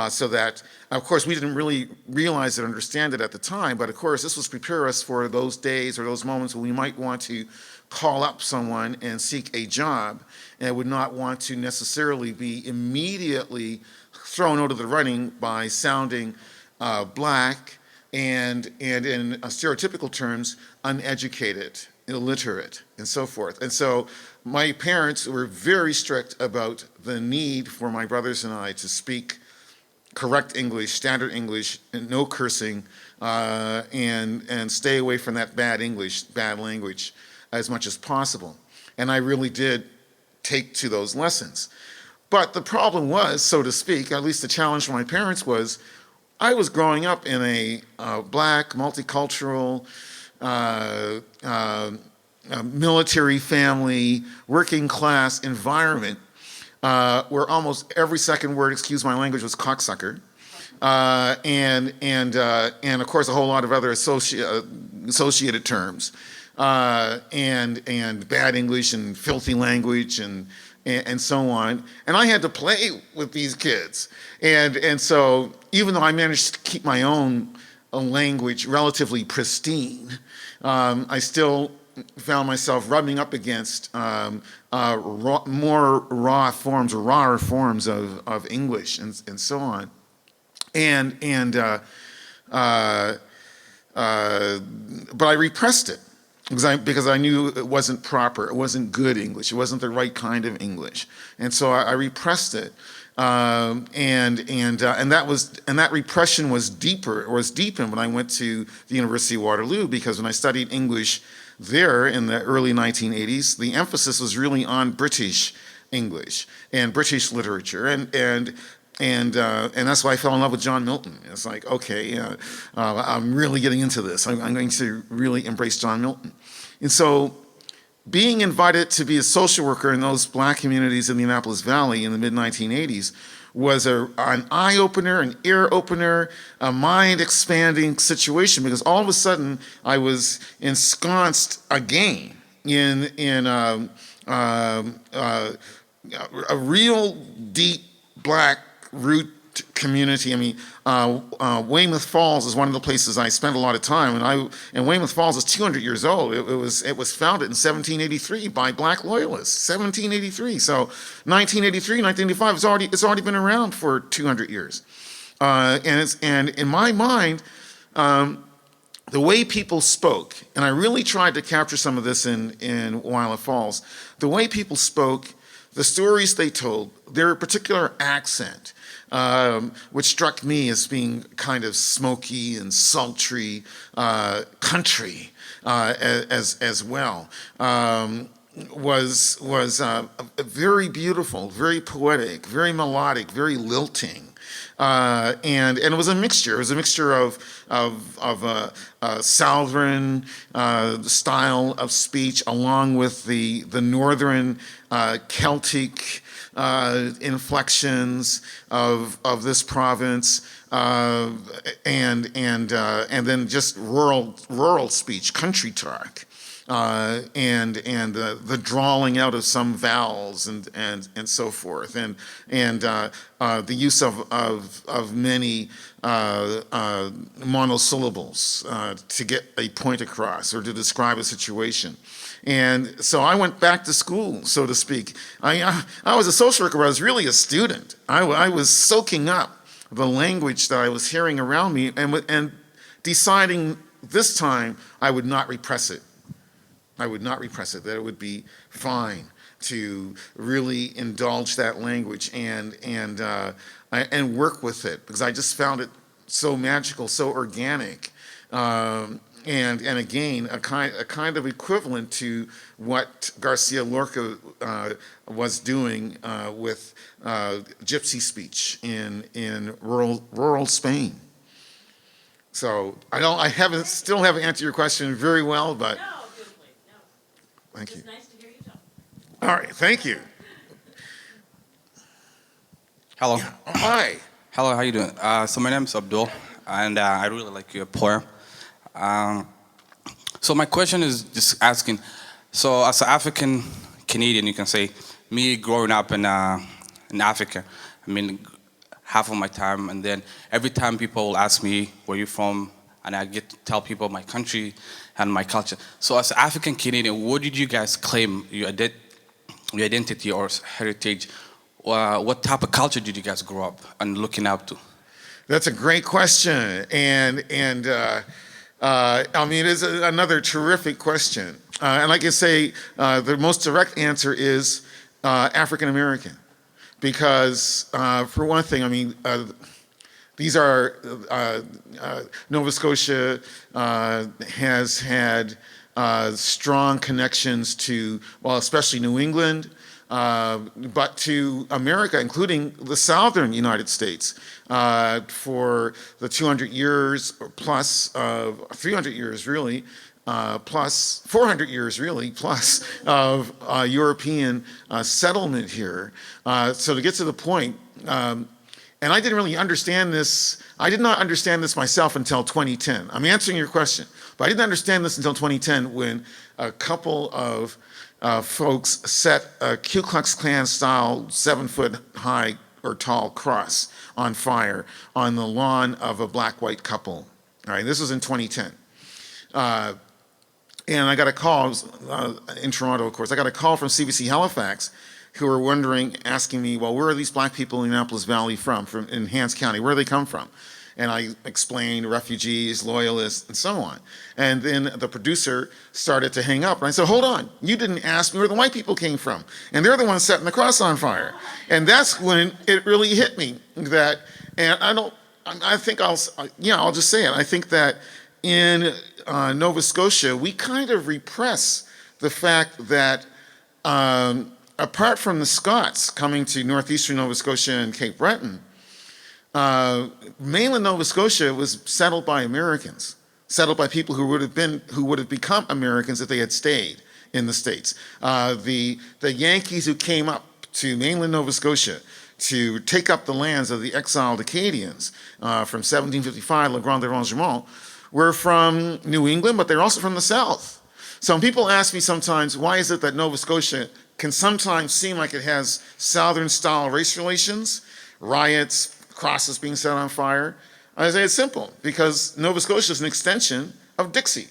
So that, of course, we didn't really realize it or understand it at the time, but of course, this was prepare us for those days or those moments when we might want to call up someone and seek a job and would not want to necessarily be immediately thrown out of the running by sounding black and in stereotypical terms, uneducated, illiterate, and so forth. And so my parents were very strict about the need for my brothers and I to speak correct English, standard English, and no cursing, and stay away from that bad English, bad language as much as possible. And I really did take to those lessons. But the problem was, so to speak, at least the challenge for my parents was, I was growing up in a black, multicultural, military family, working class environment where almost every second word, excuse my language, was cocksucker. And of course a whole lot of other associated terms, and bad English and filthy language and so on. And I had to play with these kids. And so even though I managed to keep my own language relatively pristine, I still found myself rubbing up against more rawer forms of English and so on. But I repressed it because I knew it wasn't proper, it wasn't good English, it wasn't the right kind of English, and so I repressed it, and that repression was deepened when I went to the University of Waterloo, because when I studied English there in the early 1980s, the emphasis was really on British English and British literature, and that's why I fell in love with John Milton. It's like, okay, I'm really getting into this. I'm going to really embrace John Milton. And so being invited to be a social worker in those black communities in the Annapolis Valley in the mid-1980s was an eye-opener, an ear-opener, a mind-expanding situation, because all of a sudden I was ensconced again in a real deep black root community. I mean, Weymouth Falls is one of the places I spent a lot of time, and Weymouth Falls is 200 years old. It was founded in 1783 by black loyalists. 1783. So 1983, 1985, it's already been around for 200 years. And in my mind, the way people spoke, and I really tried to capture some of this in Weymouth Falls, the way people spoke, the stories they told, their particular accent, which struck me as being kind of smoky and sultry, country as well, was very beautiful, very poetic, very melodic, very lilting. And it was a mixture. It was a mixture of Southern style of speech, along with the northern Celtic inflections of this province, and then just rural speech, country talk. And the drawling out of some vowels and so forth, and the use of many monosyllables to get a point across or to describe a situation. And so I went back to school, so to speak. I was a social worker, but I was really a student. I was soaking up the language that I was hearing around me, and deciding this time I would not repress it. I would not repress it, that it would be fine to really indulge that language and work with it, because I just found it so magical, so organic, and again, a kind of equivalent to what Garcia Lorca was doing with gypsy speech in rural Spain. So still haven't answered your question very well, but. No, beautifully, no. Thank you. It's nice to hear you talk. All right, thank you. Hello. Hi. Hello, how you doing? So my name is Abdul, and I really like your poem. So my question is just asking, so as an African Canadian, you can say, me growing up in Africa, I mean, half of my time, and then every time people will ask me, where you from? And I get to tell people my country and my culture. So as an African Canadian, what did you guys claim your identity or heritage? What type of culture did you guys grow up and looking up to? That's a great question, and I mean, it is another terrific question. And I can say the most direct answer is African American, because for one thing, I mean, these are Nova Scotia has had strong connections to, well, especially New England. But to America, including the southern United States, for the 200 years or plus, 300 years really, plus 400 years really, plus of European settlement here. So to get to the point, and I didn't really understand this, I did not understand this myself until 2010. I'm answering your question, but I didn't understand this until 2010 when a couple of folks set a Ku Klux Klan style 7-foot high or tall cross on fire on the lawn of a black-white couple. All right, this was in 2010. And I got a call in Toronto, of course. I got a call from CBC Halifax who were wondering, asking me, well, where are these black people in the Annapolis Valley from in Hants County? Where do they come from? And I explained refugees, loyalists, and so on. And then the producer started to hang up. And I said, hold on, you didn't ask me where the white people came from. And they're the ones setting the cross on fire. And that's when it really hit me that, and I think I'll just say it. I think that in Nova Scotia, we kind of repress the fact that apart from the Scots coming to northeastern Nova Scotia and Cape Breton, mainland Nova Scotia was settled by Americans, settled by people who would have become Americans if they had stayed in the States. The Yankees who came up to mainland Nova Scotia to take up the lands of the exiled Acadians from 1755, Le Grand Dérangement, were from New England, but they're also from the South. So when people ask me sometimes, why is it that Nova Scotia can sometimes seem like it has Southern-style race relations, riots, crosses being set on fire? I say it's simple, because Nova Scotia is an extension of Dixie,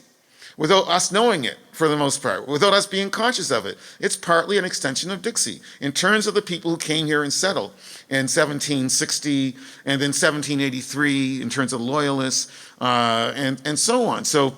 without us knowing it, for the most part, without us being conscious of it. It's partly an extension of Dixie, in terms of the people who came here and settled in 1760, and then 1783, in terms of loyalists, and so on. So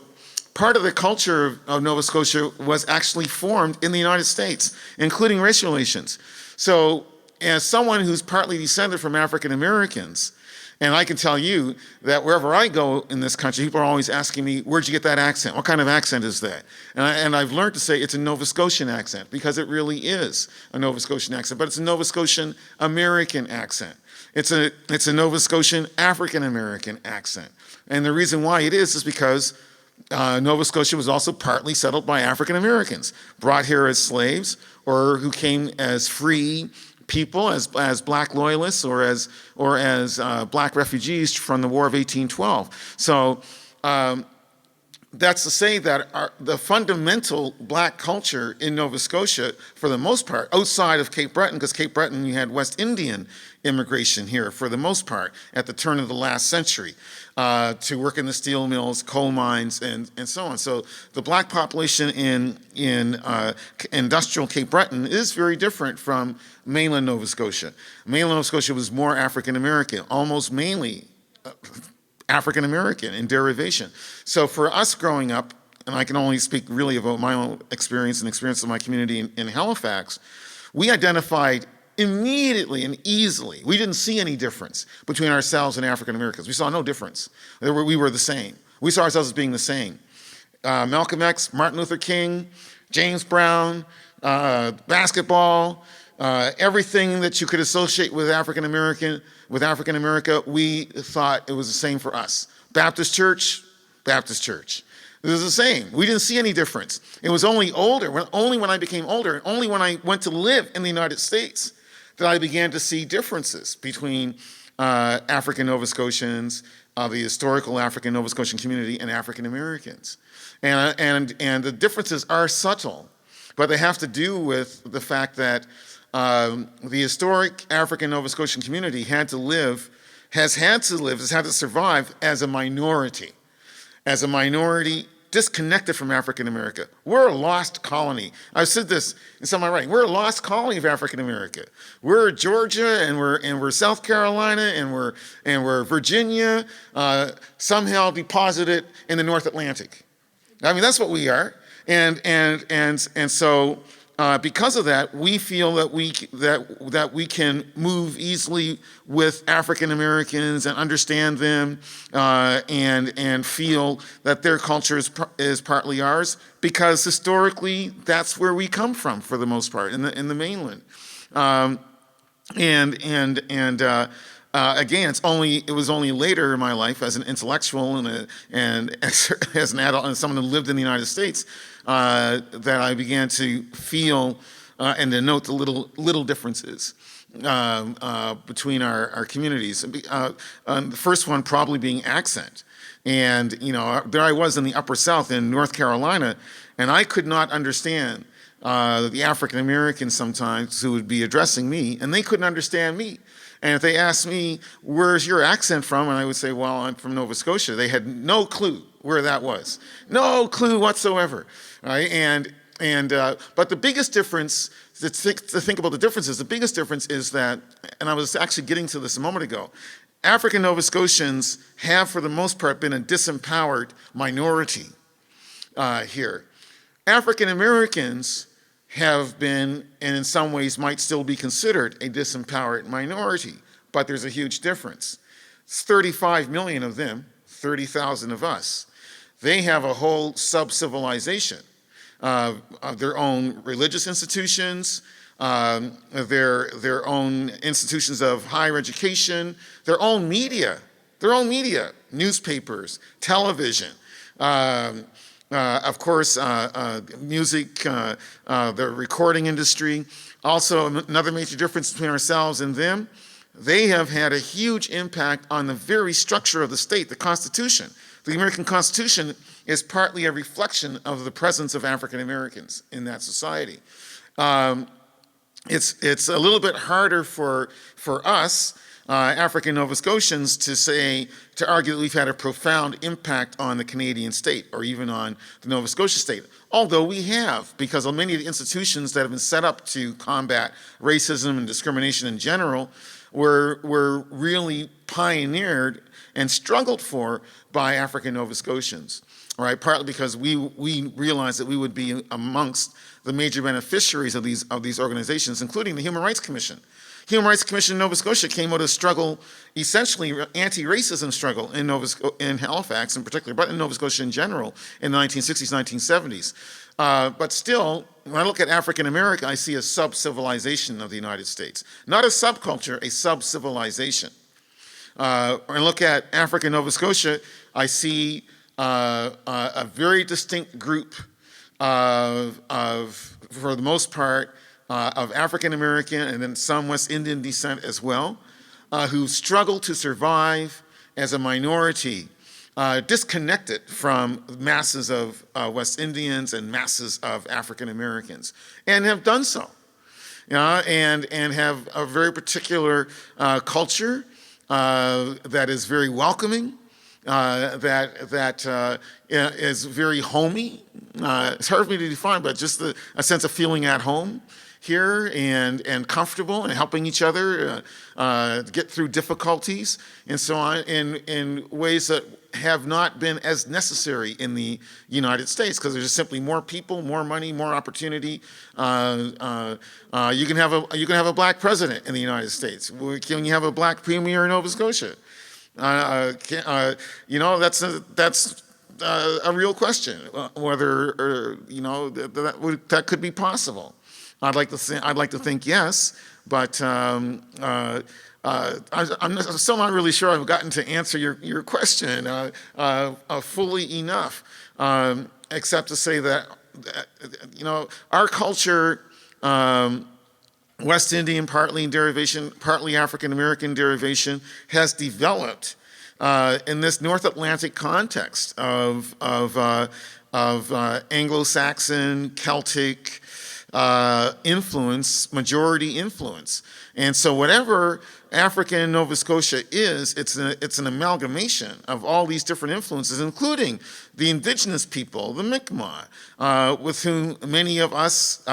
part of the culture of Nova Scotia was actually formed in the United States, including race relations. So as someone who's partly descended from African Americans, and I can tell you that wherever I go in this country, people are always asking me, where'd you get that accent? What kind of accent is that? And I've learned to say it's a Nova Scotian accent, because it really is a Nova Scotian accent, but it's a Nova Scotian American accent. It's a Nova Scotian African American accent. And the reason why it is because Nova Scotia was also partly settled by African Americans, brought here as slaves, or who came as free people, as black loyalists, or as black refugees from the War of 1812. So that's to say that the fundamental black culture in Nova Scotia, for the most part, outside of Cape Breton, because Cape Breton, you had West Indian immigration here for the most part at the turn of the last century, to work in the steel mills, coal mines, and so on. So the black population in industrial Cape Breton is very different from mainland Nova Scotia. Mainland Nova Scotia was more African American, almost mainly African American in derivation. So for us growing up, and I can only speak really about my own experience and experience of my community in Halifax, we identified immediately and easily. We didn't see any difference between ourselves and African Americans. We saw no difference. We were the same. We saw ourselves as being the same. Malcolm X, Martin Luther King, James Brown, basketball, everything that you could associate with African America, we thought it was the same for us. Baptist church, Baptist church. It was the same. We didn't see any difference. It was only only when I became older, and only when I went to live in the United States, that I began to see differences between African Nova Scotians, the historical African Nova Scotian community, and African Americans. And the differences are subtle, but they have to do with the fact that the historic African Nova Scotian community has had to survive as a minority disconnected from African America. We're a lost colony. I've said this in some of my writing. We're a lost colony of African America. We're Georgia, and we're South Carolina, and we're Virginia, somehow deposited in the North Atlantic. I mean, that's what we are. And so because of that, we feel that we can move easily with African Americans and understand them, and feel that their culture is partly ours, because historically that's where we come from for the most part in the mainland. Again, it was only later in my life as an intellectual and as an adult and someone who lived in the United States that I began to feel and to note the little differences between our communities. The first one probably being accent. And there I was in the Upper South in North Carolina, and I could not understand the African Americans sometimes who would be addressing me, and they couldn't understand me. And if they asked me, where's your accent from? And I would say, well, I'm from Nova Scotia. They had no clue where that was. No clue whatsoever. Right? But the biggest difference, to think about the differences, the biggest difference is that, and I was actually getting to this a moment ago, African Nova Scotians have, for the most part, been a disempowered minority here. African Americans have been, and in some ways might still be considered, a disempowered minority, but there's a huge difference. It's 35 million of them, 30,000 of us. They have a whole sub-civilization of their own religious institutions, their own institutions of higher education, their own media, newspapers, television, of course, music, the recording industry. Also, another major difference between ourselves and them, they have had a huge impact on the very structure of the state, the Constitution. The American Constitution is partly a reflection of the presence of African Americans in that society. It's a little bit harder for us, African Nova Scotians, to argue that we've had a profound impact on the Canadian state or even on the Nova Scotia state. Although we have, because of many of the institutions that have been set up to combat racism and discrimination in general were really pioneered and struggled for by African Nova Scotians. Right, partly because we realized that we would be amongst the major beneficiaries of these organizations, including the Human Rights Commission. Human Rights Commission in Nova Scotia came out of a struggle, essentially anti-racism struggle in Halifax in particular, but in Nova Scotia in general in the 1960s, 1970s. But still, when I look at African America, I see a sub-civilization of the United States. Not a subculture, a sub-civilization. When I look at African Nova Scotia, I see a very distinct group for the most part, of African American and then some West Indian descent as well, who struggle to survive as a minority, disconnected from masses of West Indians and masses of African Americans, and have done so, and have a very particular culture that is very welcoming, that is very homey. It's hard for me to define, but just a sense of feeling at home here and comfortable and helping each other get through difficulties and so on in ways that have not been as necessary in the United States because there's just simply more people, more money, more opportunity. You can have a black president in the United States. Can you have a black premier in Nova Scotia? That's a real question, whether that could be possible. I'd like to think yes, but I'm still not really sure I've gotten to answer your question fully enough, except to say that our culture, West Indian partly derivation, partly African American derivation, has developed in this North Atlantic context of Anglo-Saxon, Celtic influence, majority influence. And so whatever African Nova Scotia is, it's an amalgamation of all these different influences, including the indigenous people, the Mi'kmaq, with whom many of us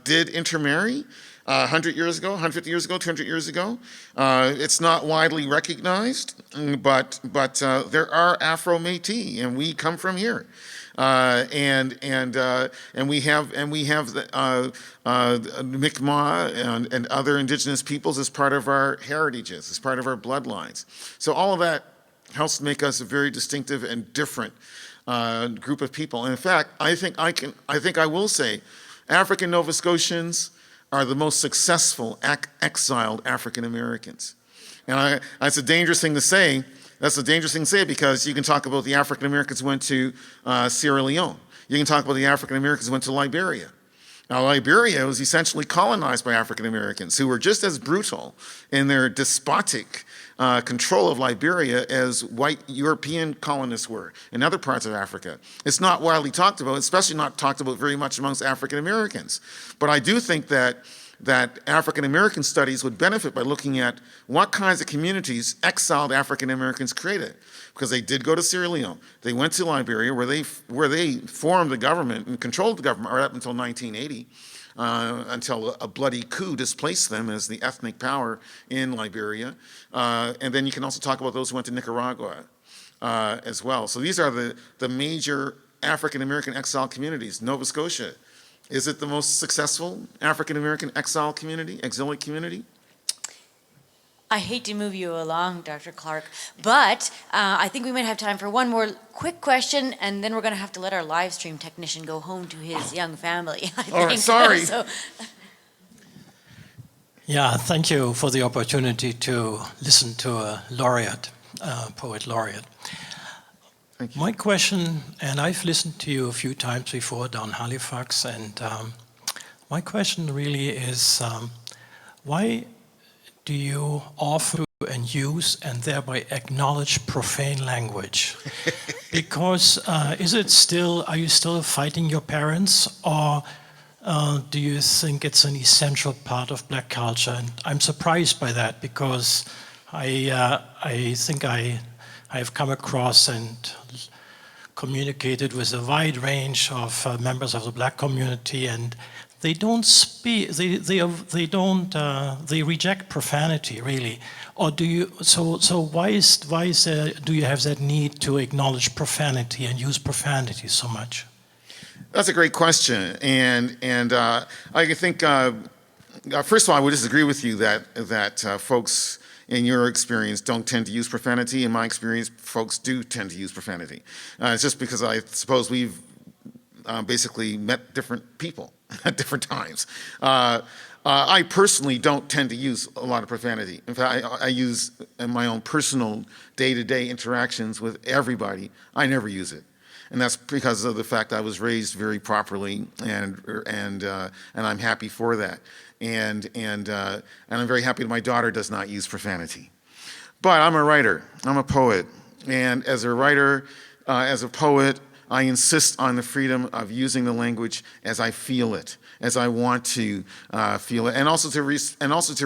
did intermarry 100 years ago, 150 years ago, 200 years ago. It's not widely recognized, but there are Afro-Métis, and we come from here. And we have the Mi'kmaq and other indigenous peoples as part of our heritages, as part of our bloodlines. So all of that helps make us a very distinctive and different group of people. And in fact, I think I will say, African Nova Scotians are the most successful exiled African Americans. And that's a dangerous thing to say. That's a dangerous thing to say because you can talk about the African Americans who went to Sierra Leone. You can talk about the African Americans who went to Liberia. Now, Liberia was essentially colonized by African Americans who were just as brutal in their despotic control of Liberia as white European colonists were in other parts of Africa. It's not widely talked about, especially not talked about very much amongst African Americans. But I do think that African American studies would benefit by looking at what kinds of communities exiled African Americans created. Because they did go to Sierra Leone. They went to Liberia where they formed the government and controlled the government right up until 1980. Until a bloody coup displaced them as the ethnic power in Liberia. And then you can also talk about those who went to Nicaragua as well. So these are the major African-American exile communities. Nova Scotia, is it the most successful African-American exilic community? I hate to move you along, Dr. Clarke, but I think we might have time for one more quick question, and then we're going to have to let our live stream technician go home to his young family. I All right, think. sorry. So, Yeah, thank you for the opportunity to listen to a laureate, poet laureate. Thank you. My question, and I've listened to you a few times before down Halifax, and my question really is, why do you offer and use and thereby acknowledge profane language? Because are you still fighting your parents, or do you think it's an essential part of black culture? And I'm surprised by that because I think I have come across and communicated with a wide range of members of the black community, and they don't speak. They reject profanity, really. Or do you? So why do you have that need to acknowledge profanity and use profanity so much? That's a great question, and I think first of all, I would disagree with you that folks in your experience don't tend to use profanity. In my experience, folks do tend to use profanity. It's just because I suppose we've basically met different people at different times. I personally don't tend to use a lot of profanity. In fact, I use in my own personal day-to-day interactions with everybody, I never use it. And that's because of the fact I was raised very properly, and I'm happy for that. And I'm very happy that my daughter does not use profanity. But I'm a writer, I'm a poet, and as a writer, as a poet, I insist on the freedom of using the language as I feel it, as I want to feel it, and also to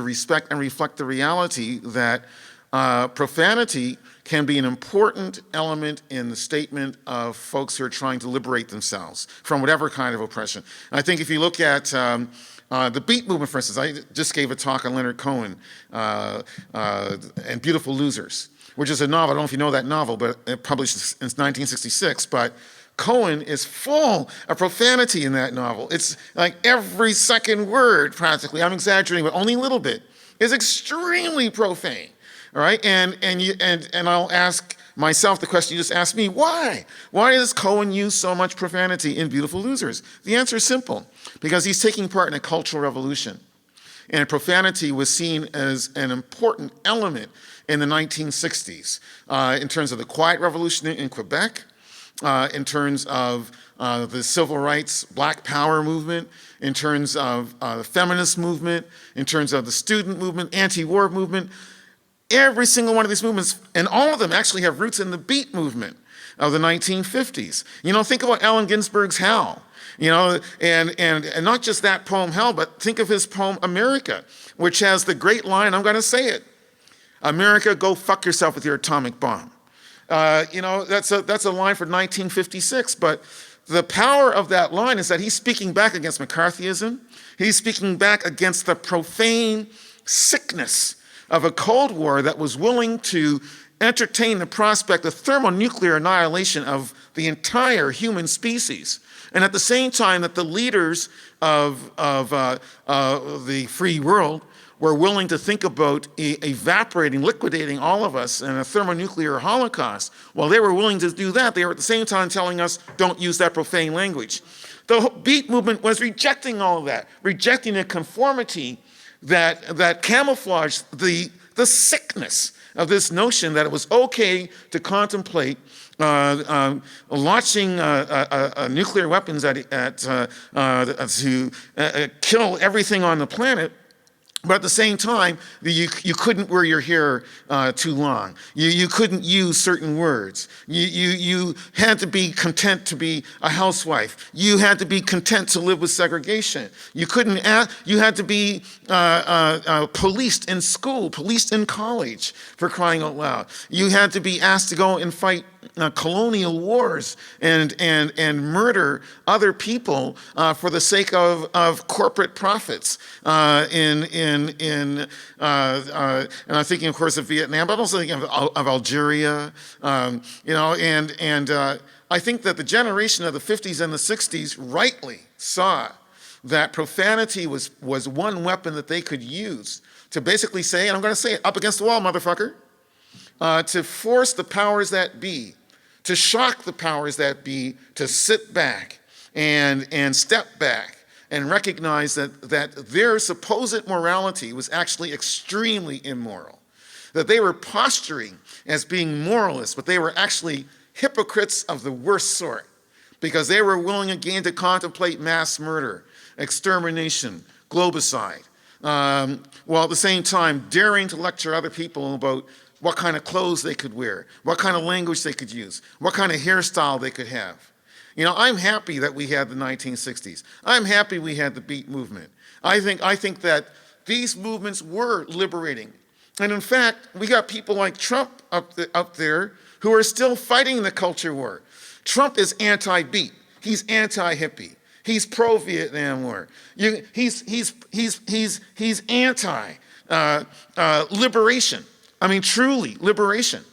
respect and reflect the reality that profanity can be an important element in the statement of folks who are trying to liberate themselves from whatever kind of oppression. And I think if you look at the Beat Movement, for instance, I just gave a talk on Leonard Cohen and Beautiful Losers, which is a novel. I don't know if you know that novel, but it published in 1966. But Cohen is full of profanity in that novel. It's like every second word, practically, I'm exaggerating, but only a little bit, is extremely profane. All right, and I'll ask myself the question you just asked me, why? Why does Cohen use so much profanity in Beautiful Losers? The answer is simple, because he's taking part in a cultural revolution. And profanity was seen as an important element in the 1960s in terms of the Quiet Revolution in Quebec, in terms of the civil rights, Black Power movement, in terms of the feminist movement, in terms of the student movement, anti-war movement. Every single one of these movements, and all of them actually have roots in the beat movement of the 1950s. You know, think about Allen Ginsberg's Hell. You know, and not just that poem Hell, but think of his poem America, which has the great line, I'm going to say it, America, go fuck yourself with your atomic bomb. You know, that's a line for 1956, but the power of that line is that he's speaking back against McCarthyism. He's speaking back against the profane sickness of a Cold War that was willing to entertain the prospect of thermonuclear annihilation of the entire human species. And at the same time that the leaders of the free world were willing to think about evaporating, liquidating all of us in a thermonuclear holocaust, while they were willing to do that, they were at the same time telling us, don't use that profane language. The beat movement was rejecting all of that, rejecting the conformity that camouflaged the sickness of this notion that it was okay to contemplate launching nuclear weapons to kill everything on the planet. But at the same time, you couldn't wear your hair too long. You couldn't use certain words. You had to be content to be a housewife. You had to be content to live with segregation. You had to be policed in school, policed in college, for crying out loud. You had to be asked to go and fight colonial wars and murder other people for the sake of corporate profits. And I'm thinking, of course, of Vietnam, but I'm also thinking of Algeria. You know, and I think that the generation of the 50s and the 60s rightly saw that profanity was one weapon that they could use to basically say, and I'm going to say it, up against the wall, motherfucker. To force the powers that be, to shock the powers that be, to sit back and step back and recognize that their supposed morality was actually extremely immoral, that they were posturing as being moralists, but they were actually hypocrites of the worst sort, because they were willing again to contemplate mass murder, extermination, globicide, while at the same time daring to lecture other people about what kind of clothes they could wear, what kind of language they could use, what kind of hairstyle they could have. You know, I'm happy that we had the 1960s. I'm happy we had the beat movement. I think that these movements were liberating. And in fact, we got people like Trump up there who are still fighting the culture war. Trump is anti-beat. He's anti-hippie. He's pro-Vietnam War. He's anti-liberation. I mean, truly, liberation.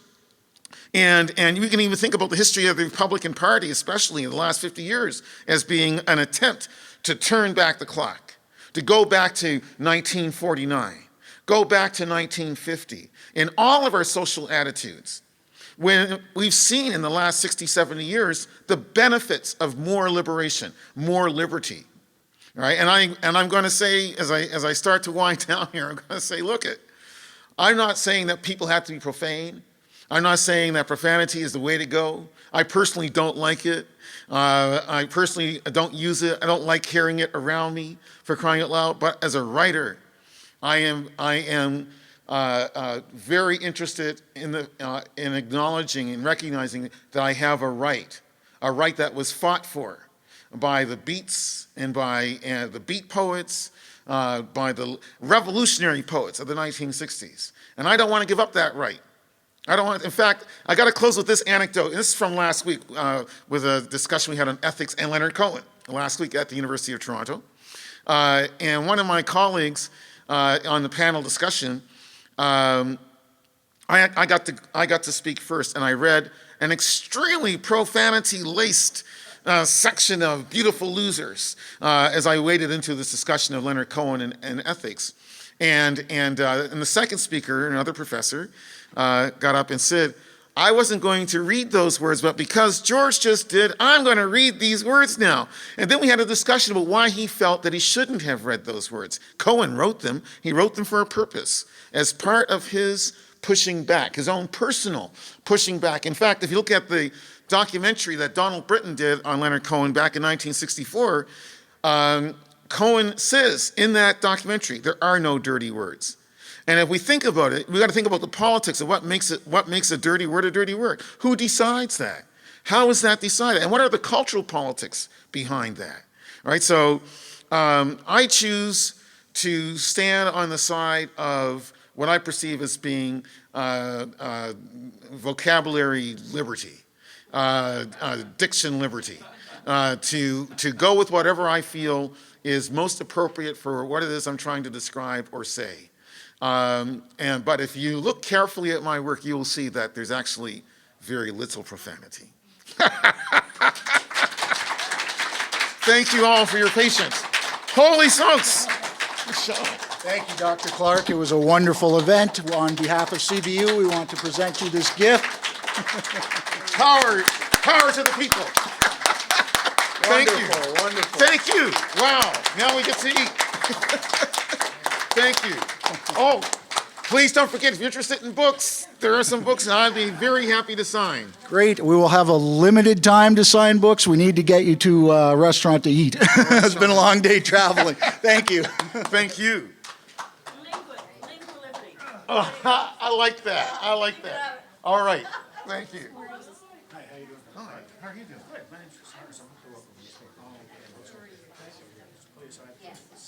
And we can even think about the history of the Republican Party, especially in the last 50 years, as being an attempt to turn back the clock, to go back to 1949, go back to 1950, in all of our social attitudes. When we've seen in the last 60, 70 years the benefits of more liberation, more liberty. Right? And I'm going to say, as I start to wind down here, I'm going to say, look it. I'm not saying that people have to be profane. I'm not saying that profanity is the way to go. I personally don't like it. I personally don't use it. I don't like hearing it around me, for crying out loud. But as a writer, I am very interested in acknowledging and recognizing that I have a right that was fought for by the beats and by the beat poets, by the revolutionary poets of the 1960s. And I don't want to give up that right. In fact, I got to close with this anecdote. This is from last week with a discussion we had on ethics and Leonard Cohen last week at the University of Toronto. And one of my colleagues on the panel discussion, I got to speak first, and I read an extremely profanity-laced section of Beautiful Losers as I waded into this discussion of Leonard Cohen and ethics. And the second speaker, another professor, got up and said, I wasn't going to read those words, but because George just did, I'm going to read these words now. And then we had a discussion about why he felt that he shouldn't have read those words. Cohen wrote them. He wrote them for a purpose, as part of his pushing back, his own personal pushing back. In fact, if you look at the documentary that Donald Breton did on Leonard Cohen back in 1964, Cohen says in that documentary, there are no dirty words. And if we think about it, we got to think about the politics of what makes a dirty word a dirty word. Who decides that? How is that decided? And what are the cultural politics behind that? All right, so I choose to stand on the side of what I perceive as being vocabulary liberty, diction liberty, to go with whatever I feel is most appropriate for what it is I'm trying to describe or say. But if you look carefully at my work, you will see that there's actually very little profanity. Thank you all for your patience. Holy smokes! Thank you, Dr. Clarke. It was a wonderful event. On behalf of CBU, we want to present you this gift. Power to the people. Thank you. Wonderful. Thank you. Wow. Now we get to eat. Thank you. Oh, please don't forget, if you're interested in books, there are some books, and I'd be very happy to sign. Great. We will have a limited time to sign books. We need to get you to a restaurant to eat. It's been a long day traveling. Thank you. Thank you. Oh, I like that. I like that. All right. Thank you. Hi, how you doing? All right. How are you doing? Good. My name's Harris. I'm